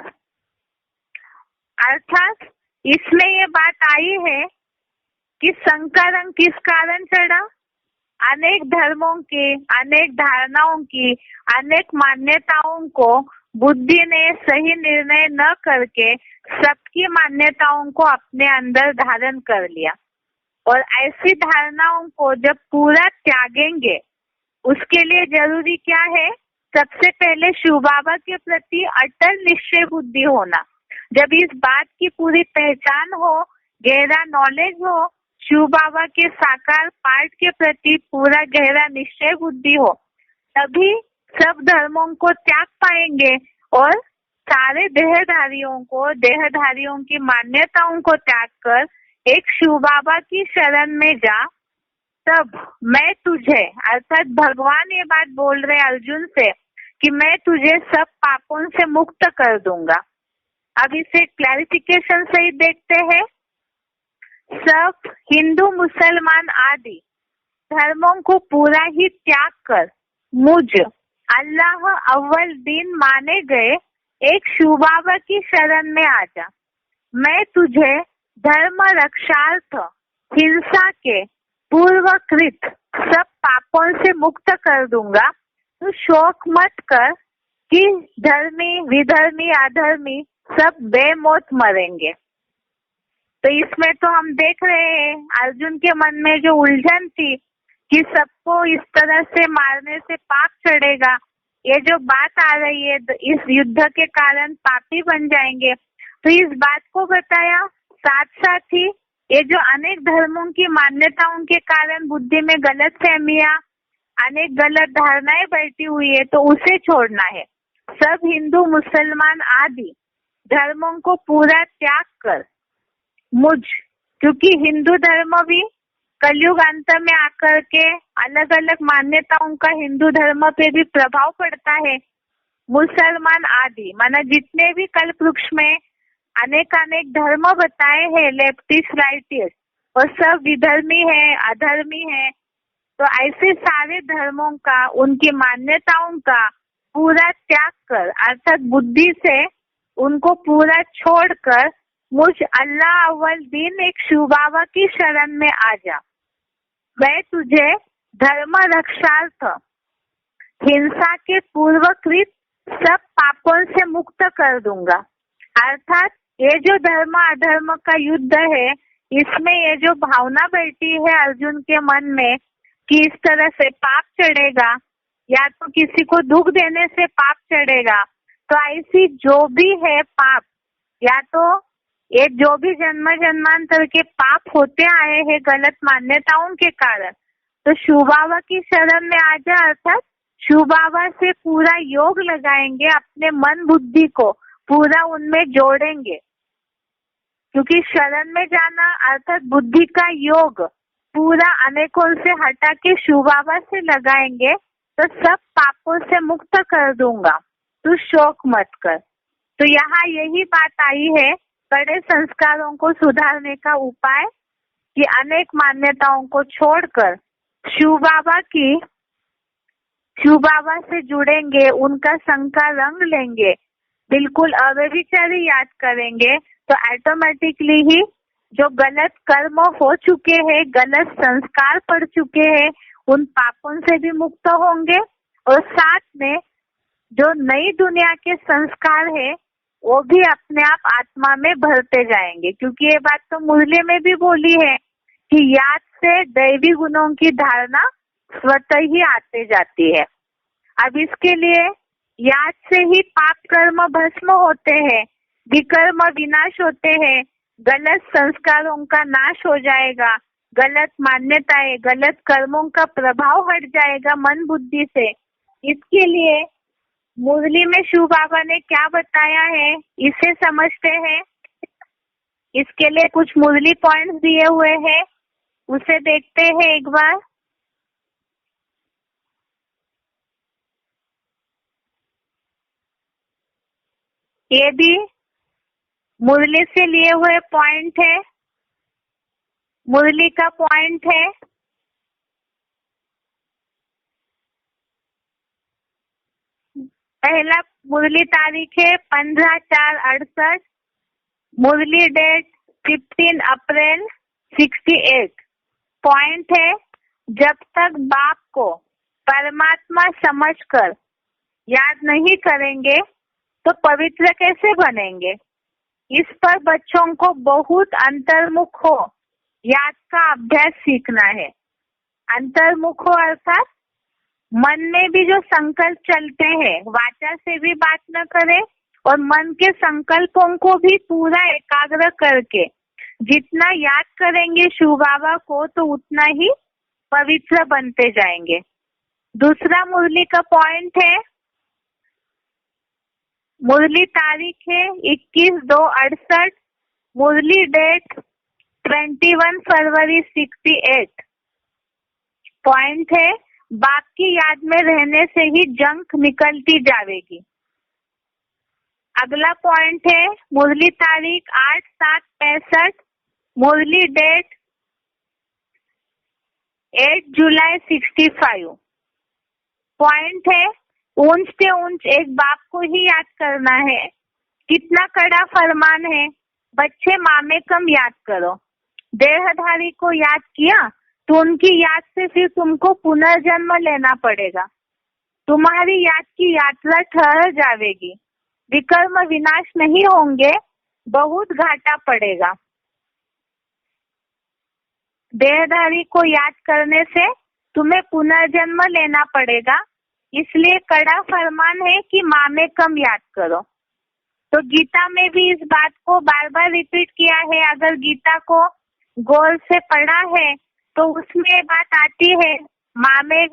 अर्थात इसमें ये बात आई है कि संकरण किस कारण चढ़ा? अनेक धर्मों की, अनेक धारणाओं की, अनेक मान्यताओं को बुद्धि ने सही निर्णय न करके सबकी मान्यताओं को अपने अंदर धारण कर लिया। और ऐसी धारणाओं को जब पूरा त्यागेंगे, उसके लिए जरूरी क्या है? सबसे पहले शिव बाबा के प्रति अटल निश्चय बुद्धि होना। जब इस बात की पूरी पहचान हो, गहरा नॉलेज हो, शिव बाबा के साकार पाठ के प्रति पूरा गहरा निश्चय बुद्धि हो, तभी सब धर्मों को त्याग पाएंगे और सारे देहधारियों को, देहधारियों की मान्यताओं को त्याग कर एक शिव बाबा की शरण में जा। तब मैं तुझे, अर्थात भगवान ये बात बोल रहे अर्जुन से कि मैं तुझे सब पापों से मुक्त कर दूंगा। अब इसे क्लैरिफिकेशन से ही देखते हैं। सब हिंदू, मुसलमान आदि धर्मों को पूरा ही त्याग कर मुझ अल्लाह अव्वल दिन माने गए एक शिव बाबा की शरण में आ जा। मैं तुझे धर्म रक्षार्थ हिंसा के पूर्वकृत सब पापों से मुक्त कर दूंगा। तो शोक मत कर कि धर्मी, विधर्मी, अधर्मी सब बेमौत मरेंगे। तो इसमें तो हम देख रहे हैं अर्जुन के मन में जो उलझन थी कि सबको इस तरह से मारने से पाप चढ़ेगा, ये जो बात आ रही है इस युद्ध के कारण पापी बन जाएंगे, तो इस बात को बताया। साथ साथ ही ये जो अनेक धर्मों की मान्यताओं के कारण बुद्धि में गलत फहमियां, अनेक गलत धारणाएं बैठी हुई है, तो उसे छोड़ना है। सब हिंदू, मुसलमान आदि धर्मों को पूरा त्याग कर मुझ, क्योंकि हिंदू धर्म भी कलयुग अंत में आकर के अलग अलग मान्यताओं का हिंदू धर्म पे भी प्रभाव पड़ता है। मुसलमान आदि माना जितने भी कल्प वृक्ष में अनेक अनेक धर्म बताए हैं, लेफ्टिस्ट, राइटिस्ट, और सब विधर्मी है, अधर्मी है। तो ऐसे सारे धर्मों का, उनकी मान्यताओं का पूरा त्याग कर, अर्थात बुद्धि से उनको पूरा छोड़कर मुझ अल्लाह अव्वल दिन एक शिव बाबा की शरण में आ जा। मैं तुझे धर्म रक्षार्थ हिंसा के पूर्वकृत सब पापों से मुक्त कर दूंगा। अर्थात ये जो धर्म अधर्म का युद्ध है, इसमें ये जो भावना बैठी है अर्जुन के मन में कि इस तरह से पाप चढ़ेगा या तो किसी को दुख देने से पाप चढ़ेगा, तो ऐसी जो भी है पाप, या तो ये जो भी जन्म जन्मांतर के पाप होते आए हैं गलत मान्यताओं के कारण, तो शिव बाबा की शरण में आ जा। अर्थात शिव बाबा से पूरा योग लगाएंगे, अपने मन बुद्धि को पूरा उनमें जोड़ेंगे, क्योंकि शरण में जाना अर्थात बुद्धि का योग पूरा अनेकों से हटा के शिव बाबा से लगाएंगे, तो सब पापों से मुक्त कर दूंगा, तू शोक मत कर। तो यहाँ यही बात आई है बड़े संस्कारों को सुधारने का उपाय कि अनेक मान्यताओं को छोड़कर शिव बाबा से जुड़ेंगे, उनका संग का रंग लेंगे, बिल्कुल अव्यभिचारी याद करेंगे, तो ऑटोमेटिकली ही जो गलत कर्म हो चुके हैं, गलत संस्कार पड़ चुके हैं, उन पापों से भी मुक्त होंगे। और साथ में जो नई दुनिया के संस्कार है वो भी अपने आप आत्मा में भरते जाएंगे, क्योंकि ये बात तो मुरली में भी बोली है कि याद से दैवी गुणों की धारणा स्वतः ही आते जाती है। अब इसके लिए याद से ही पाप कर्म भस्म होते हैं, विकर्म विनाश होते हैं, गलत संस्कारों का नाश हो जाएगा, गलत मान्यताएं, गलत कर्मों का प्रभाव हट जाएगा मन बुद्धि से। इसके लिए मुरली में शिव बाबा ने क्या बताया है इसे समझते हैं। इसके लिए कुछ मुरली पॉइंट्स दिए हुए हैं, उसे देखते हैं एक बार। ये भी मुरली से लिए हुए पॉइंट है, मुरली का पॉइंट है। पहला मुरली तारीख है 15/4/68, मुरली डेट 15 अप्रैल 68। पॉइंट है, जब तक बाप को परमात्मा समझकर याद नहीं करेंगे तो पवित्र कैसे बनेंगे। इस पर बच्चों को बहुत अंतर्मुख हो याद का अभ्यास सीखना है। अंतर्मुख हो अर्थात मन में भी जो संकल्प चलते हैं वाचा से भी बात न करे और मन के संकल्पों को भी पूरा एकाग्र करके जितना याद करेंगे शिव बाबा को तो उतना ही पवित्र बनते जाएंगे। दूसरा मुरली का पॉइंट है, मुरली तारीख है 21/2/68, मुरली डेट 21 फरवरी 68। पॉइंट है, बाप की याद में रहने से ही जंक निकलती जाएगी। अगला पॉइंट है, मुरली तारीख 8/7/65, मुरली डेट 8 जुलाई 65। पॉइंट है, ऊंच से ऊंच एक बाप को ही याद करना है। कितना कड़ा फरमान है, बच्चे मामे कम याद करो। देहधारी को याद किया तो उनकी याद से फिर तुमको पुनर्जन्म लेना पड़ेगा। तुम्हारी याद की यात्रा ठहर जाएगी, विकर्म विनाश नहीं होंगे, बहुत घाटा पड़ेगा। देहधारी को याद करने से तुम्हें पुनर्जन्म लेना पड़ेगा, इसलिए कड़ा फरमान है कि मामे कम याद करो। तो गीता में भी इस बात को बार बार रिपीट किया है। अगर गीता को गौर से पढ़ा है तो उसमें बात आती है, मामे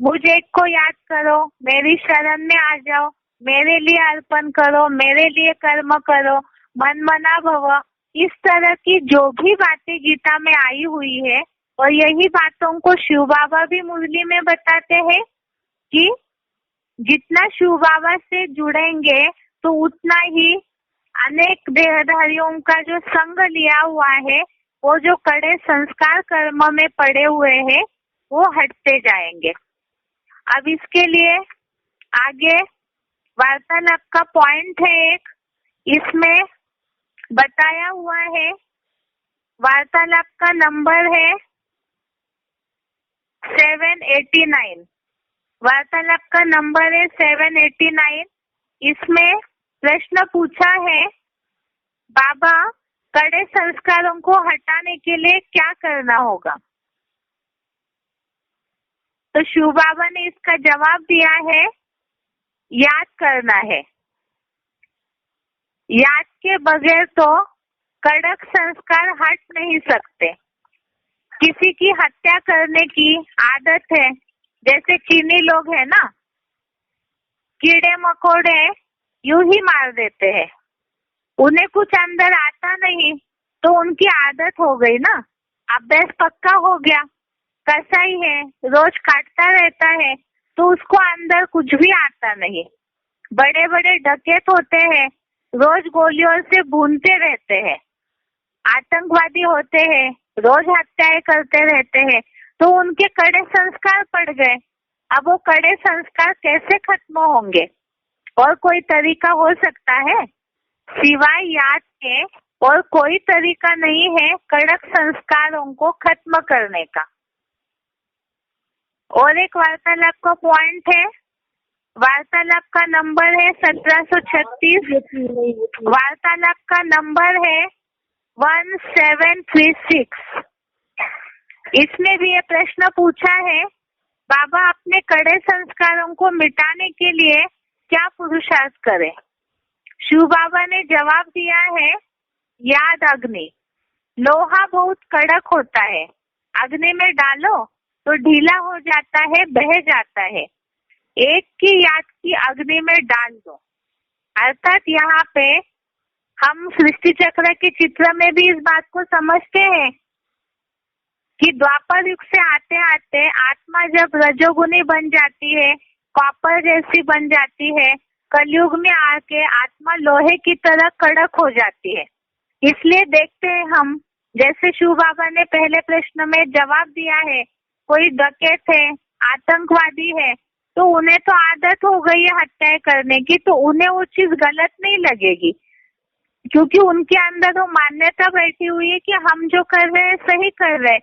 मुझे को याद करो, मेरी शरण में आ जाओ, मेरे लिए अर्पण करो, मेरे लिए कर्म करो, मन मना भव। इस तरह की जो भी बातें गीता में आई हुई है और यही बातों को शिव बाबा भी मुरली में बताते हैं कि जितना शिव बाबा से जुड़ेंगे तो उतना ही अनेक देहधारियों का जो संग लिया हुआ है, वो जो कड़े संस्कार कर्म में पड़े हुए हैं वो हटते जाएंगे। अब इसके लिए आगे वार्तालाप का पॉइंट है एक, इसमें बताया हुआ है। वार्तालाप का नंबर है 789। वार्तालाप का नंबर है 789। इसमें प्रश्न पूछा है, बाबा कड़े संस्कारों को हटाने के लिए क्या करना होगा। तो शिव बाबा ने इसका जवाब दिया है, याद करना है। याद के बगैर तो कड़क संस्कार हट नहीं सकते। किसी की हत्या करने की आदत है, जैसे चीनी लोग है ना, कीड़े मकोड़े यूं ही मार देते हैं, उन्हें कुछ अंदर आता नहीं तो उनकी आदत हो गई ना, अभ्यास पक्का हो गया। कसाई है, रोज काटता रहता है तो उसको अंदर कुछ भी आता नहीं। बड़े बड़े डकैत होते हैं, रोज गोलियों से भूनते रहते हैं। आतंकवादी होते हैं, रोज हत्याएं करते रहते हैं, तो उनके कड़े संस्कार पड़ गए। अब वो कड़े संस्कार कैसे खत्म होंगे? और कोई तरीका हो सकता है? सिवाय याद के और कोई तरीका नहीं है कड़क संस्कारों को खत्म करने का। और एक वार्तालाप का पॉइंट है, वार्तालाप का नंबर है 1736। वार्तालाप का नंबर है 1736। इसमें भी ये प्रश्न पूछा है, बाबा अपने कड़े संस्कारों को मिटाने के लिए क्या पुरुषार्थ करें। शिव बाबा ने जवाब दिया है, याद अग्नि। लोहा बहुत कड़क होता है, अग्नि में डालो तो ढीला हो जाता है, बह जाता है। एक की याद की अग्नि में डाल दो। अर्थात यहाँ पे हम सृष्टि चक्र के चित्र में भी इस बात को समझते हैं कि द्वापर युग से आते आते आत्मा जब रजोगुनी बन जाती है, कॉपर जैसी बन जाती है, कलयुग में आके आत्मा लोहे की तरह कड़क हो जाती है। इसलिए देखते हैं हम, जैसे शिव बाबा ने पहले प्रश्न में जवाब दिया है, कोई डकैत है, आतंकवादी है, तो उन्हें तो आदत हो गई है हत्याएं करने की, तो उन्हें वो चीज गलत नहीं लगेगी, क्योंकि उनके अंदर वो मान्यता बैठी हुई है कि हम जो कर रहे हैं सही कर रहे हैं।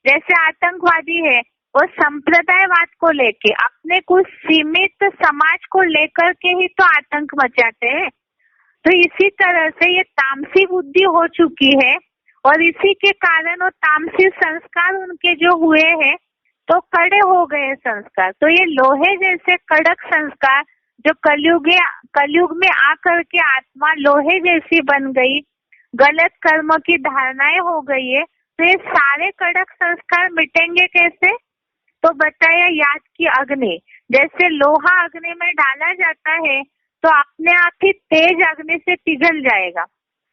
जैसे आतंकवादी है, वो संप्रदायवाद को लेके, अपने कुछ सीमित समाज को लेकर के ही तो आतंक मचाते हैं। तो इसी तरह से ये तामसी बुद्धि हो चुकी है, और इसी के कारण वो तामसी संस्कार उनके जो हुए हैं तो कड़े हो गए संस्कार। तो ये लोहे जैसे कड़क संस्कार जो कलयुग में आकर के आत्मा लोहे जैसी बन गई, गलत कर्म की धारणाएं हो गई है, तो ये सारे कड़क संस्कार मिटेंगे कैसे? तो बताया याद की अग्नि, जैसे लोहा अग्नि में डाला जाता है तो अपने आप ही तेज अग्नि से पिघल जाएगा।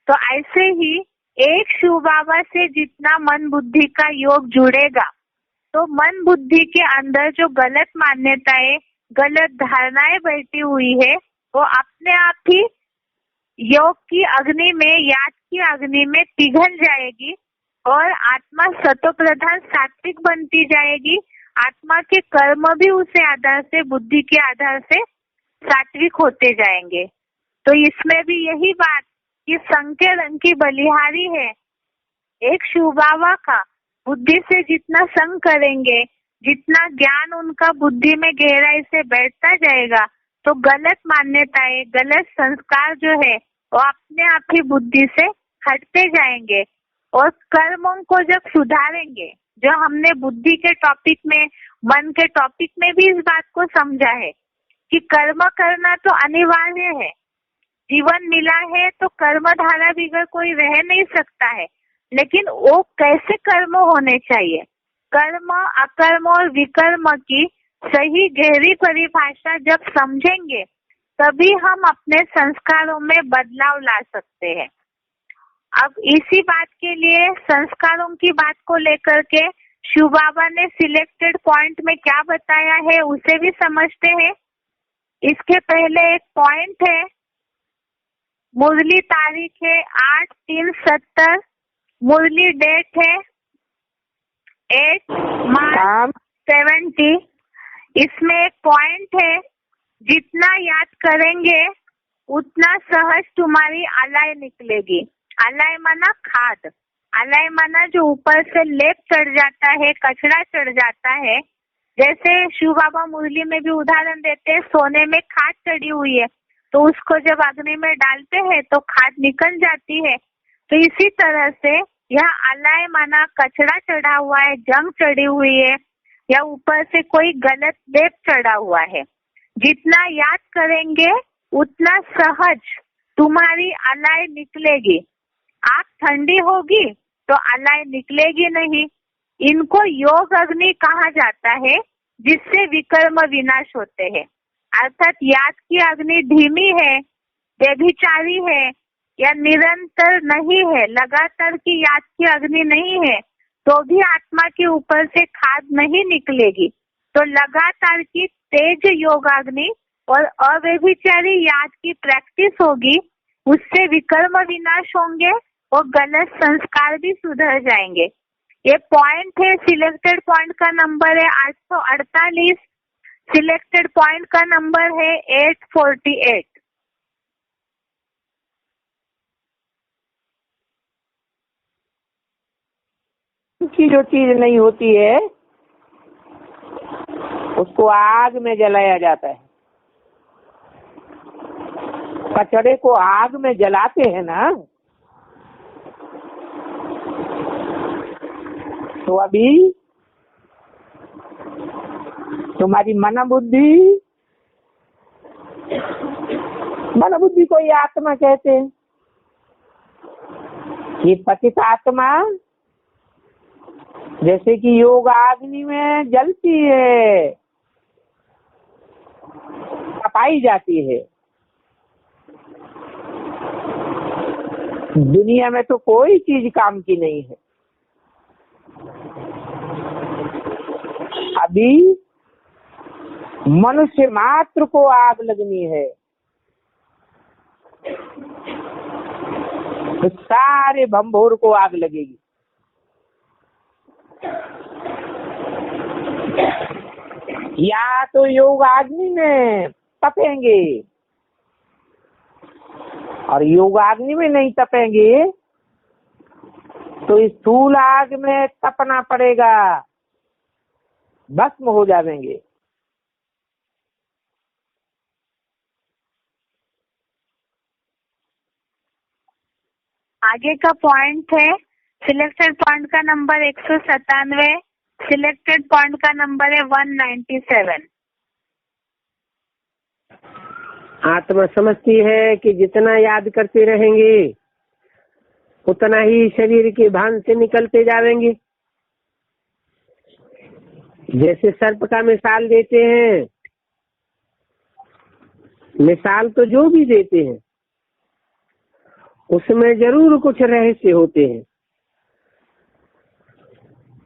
तो ऐसे ही एक शिव बाबा से जितना मन बुद्धि का योग जुड़ेगा, तो मन बुद्धि के अंदर जो गलत मान्यताएं, गलत धारणाएं बैठी हुई है, वो अपने आप ही योग की अग्नि में, याद की अग्नि में पिघल जाएगी, और आत्मा सतो प्रधान सात्विक बनती जाएगी। आत्मा के कर्म भी उसे आधार से, बुद्धि के आधार से सात्विक होते जाएंगे। तो इसमें भी यही बात कि संग के रंग की बलिहारी है एक शिव बाबा का। बुद्धि से जितना संग करेंगे, जितना ज्ञान उनका बुद्धि में गहराई से बैठता जाएगा, तो गलत मान्यताएं, गलत संस्कार जो है वो अपने आप ही बुद्धि से हटते जाएंगे। और कर्मों को जब सुधारेंगे, जो हमने बुद्धि के टॉपिक में, मन के टॉपिक में भी इस बात को समझा है कि कर्म करना तो अनिवार्य है। जीवन मिला है तो कर्म धारा बिगड़ कोई रह नहीं सकता है, लेकिन वो कैसे कर्म होने चाहिए, कर्म, अकर्म और विकर्म की सही गहरी परिभाषा जब समझेंगे, तभी हम अपने संस्कारों में बदलाव ला सकते हैं। अब इसी बात के लिए, संस्कारों की बात को लेकर के शिव बाबा ने सिलेक्टेड पॉइंट में क्या बताया है उसे भी समझते हैं। इसके पहले एक पॉइंट है, मुरली तारीख है 8/3/70, मुरली डेट है 8 मार्च 70। इसमें एक पॉइंट है, जितना याद करेंगे उतना सहज तुम्हारी अलाई निकलेगी। अलाई माना खाद, अलाई माना जो ऊपर से लेप चढ़ जाता है, कचरा चढ़ जाता है। जैसे शिव बाबा मुरली में भी उदाहरण देते हैं, सोने में खाद चढ़ी हुई है, तो उसको जब अग्नि में डालते हैं तो खाद निकल जाती है। तो इसी तरह से यह अलाई माना कचरा चढ़ा हुआ है, जंग चढ़ी हुई है, या ऊपर से कोई गलत लेप चढ़ा हुआ है। जितना याद करेंगे उतना सहज तुम्हारी अलाई निकलेगी। आग ठंडी होगी तो अलाई निकलेगी नहीं। इनको योग अग्नि कहा जाता है, जिससे विकर्म विनाश होते हैं। अर्थात याद की अग्नि धीमी है, व्यभिचारी है, या निरंतर नहीं है, लगातार की याद की अग्नि नहीं है, तो भी आत्मा के ऊपर से खाद नहीं निकलेगी। तो लगातार की तेज योगाग्नि और अव्यभिचारी याद की प्रैक्टिस होगी, उससे विकर्म विनाश होंगे और गलत संस्कार भी सुधर जाएंगे। ये पॉइंट है, सिलेक्टेड पॉइंट का नंबर है 848, सिलेक्टेड पॉइंट का नंबर है 848। की जो चीज नहीं होती है उसको आग में जलाया जाता है। कचरे को आग में जलाते हैं ना, तो अभी तुम्हारी मन बुद्धि को ये आत्मा कहते हैं। ये पतित आत्मा जैसे कि योग अग्नि में जलती है, तपाई जाती है। दुनिया में तो कोई चीज काम की नहीं है। अभी मनुष्य मात्र को आग लगनी है, तो सारे भंभोर को आग लगेगी। या तो योग अग्नि में तपेंगे, और योग अग्नि में नहीं तपेंगे तो इस स्थूल आग में तपना पड़ेगा, भस्म हो जाएंगे। आगे का पॉइंट है सिलेक्टेड पॉइंट का नंबर 197, सिलेक्टेड पॉइंट का नंबर है 197। आत्मा समझती है कि जितना याद करते रहेंगे उतना ही शरीर के भान से निकलते जाएंगे। जैसे सर्प का मिसाल देते हैं, मिसाल तो जो भी देते हैं उसमें जरूर कुछ रहस्य होते हैं।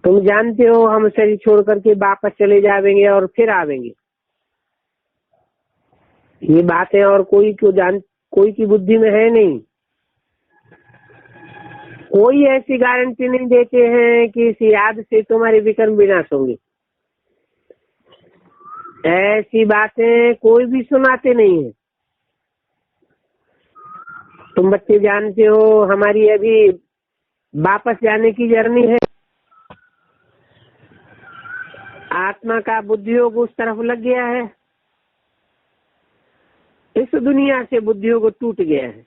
तुम जानते हो हम शरीर छोड़ करके वापस चले जाएंगे और फिर आवेंगे, ये बातें और कोई की बुद्धि में है नहीं। कोई ऐसी गारंटी नहीं देते हैं कि इस याद से तुम्हारे विकर्म विनाश होंगे। ऐसी बातें कोई भी सुनाते नहीं है। तुम बच्चे जानते हो हमारी अभी वापस जाने की जर्नी है। आत्मा का बुद्धियोग उस तरफ लग गया है, इस दुनिया से बुद्धियोग टूट गया है।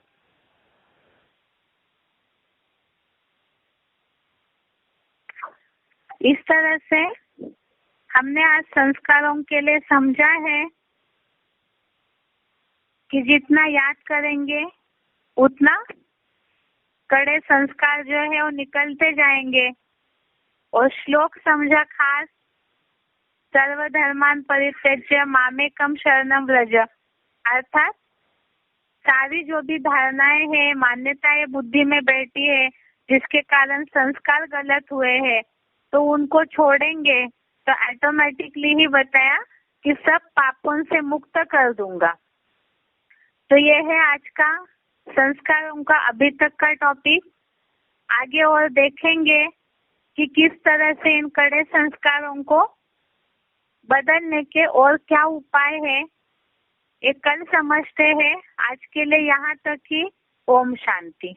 इस तरह से हमने आज संस्कारों के लिए समझा है कि जितना याद करेंगे उतना कड़े संस्कार जो है वो निकलते जाएंगे। और श्लोक समझा खास, सर्वधर्मान परित्यज्य मामेकम शरणम व्रज, अर्थात सारी जो भी धारणाएं हैं, मान्यताएं बुद्धि में बैठी है जिसके कारण संस्कार गलत हुए हैं, तो उनको छोड़ेंगे तो ऑटोमेटिकली ही बताया कि सब पापों से मुक्त कर दूंगा। तो ये है आज का संस्कारों का अभी तक का टॉपिक। आगे और देखेंगे कि किस तरह से इन कड़े संस्कारों को बदलने के और क्या उपाय है, ये कल समझते हैं। आज के लिए यहाँ तक ही। ओम शांति।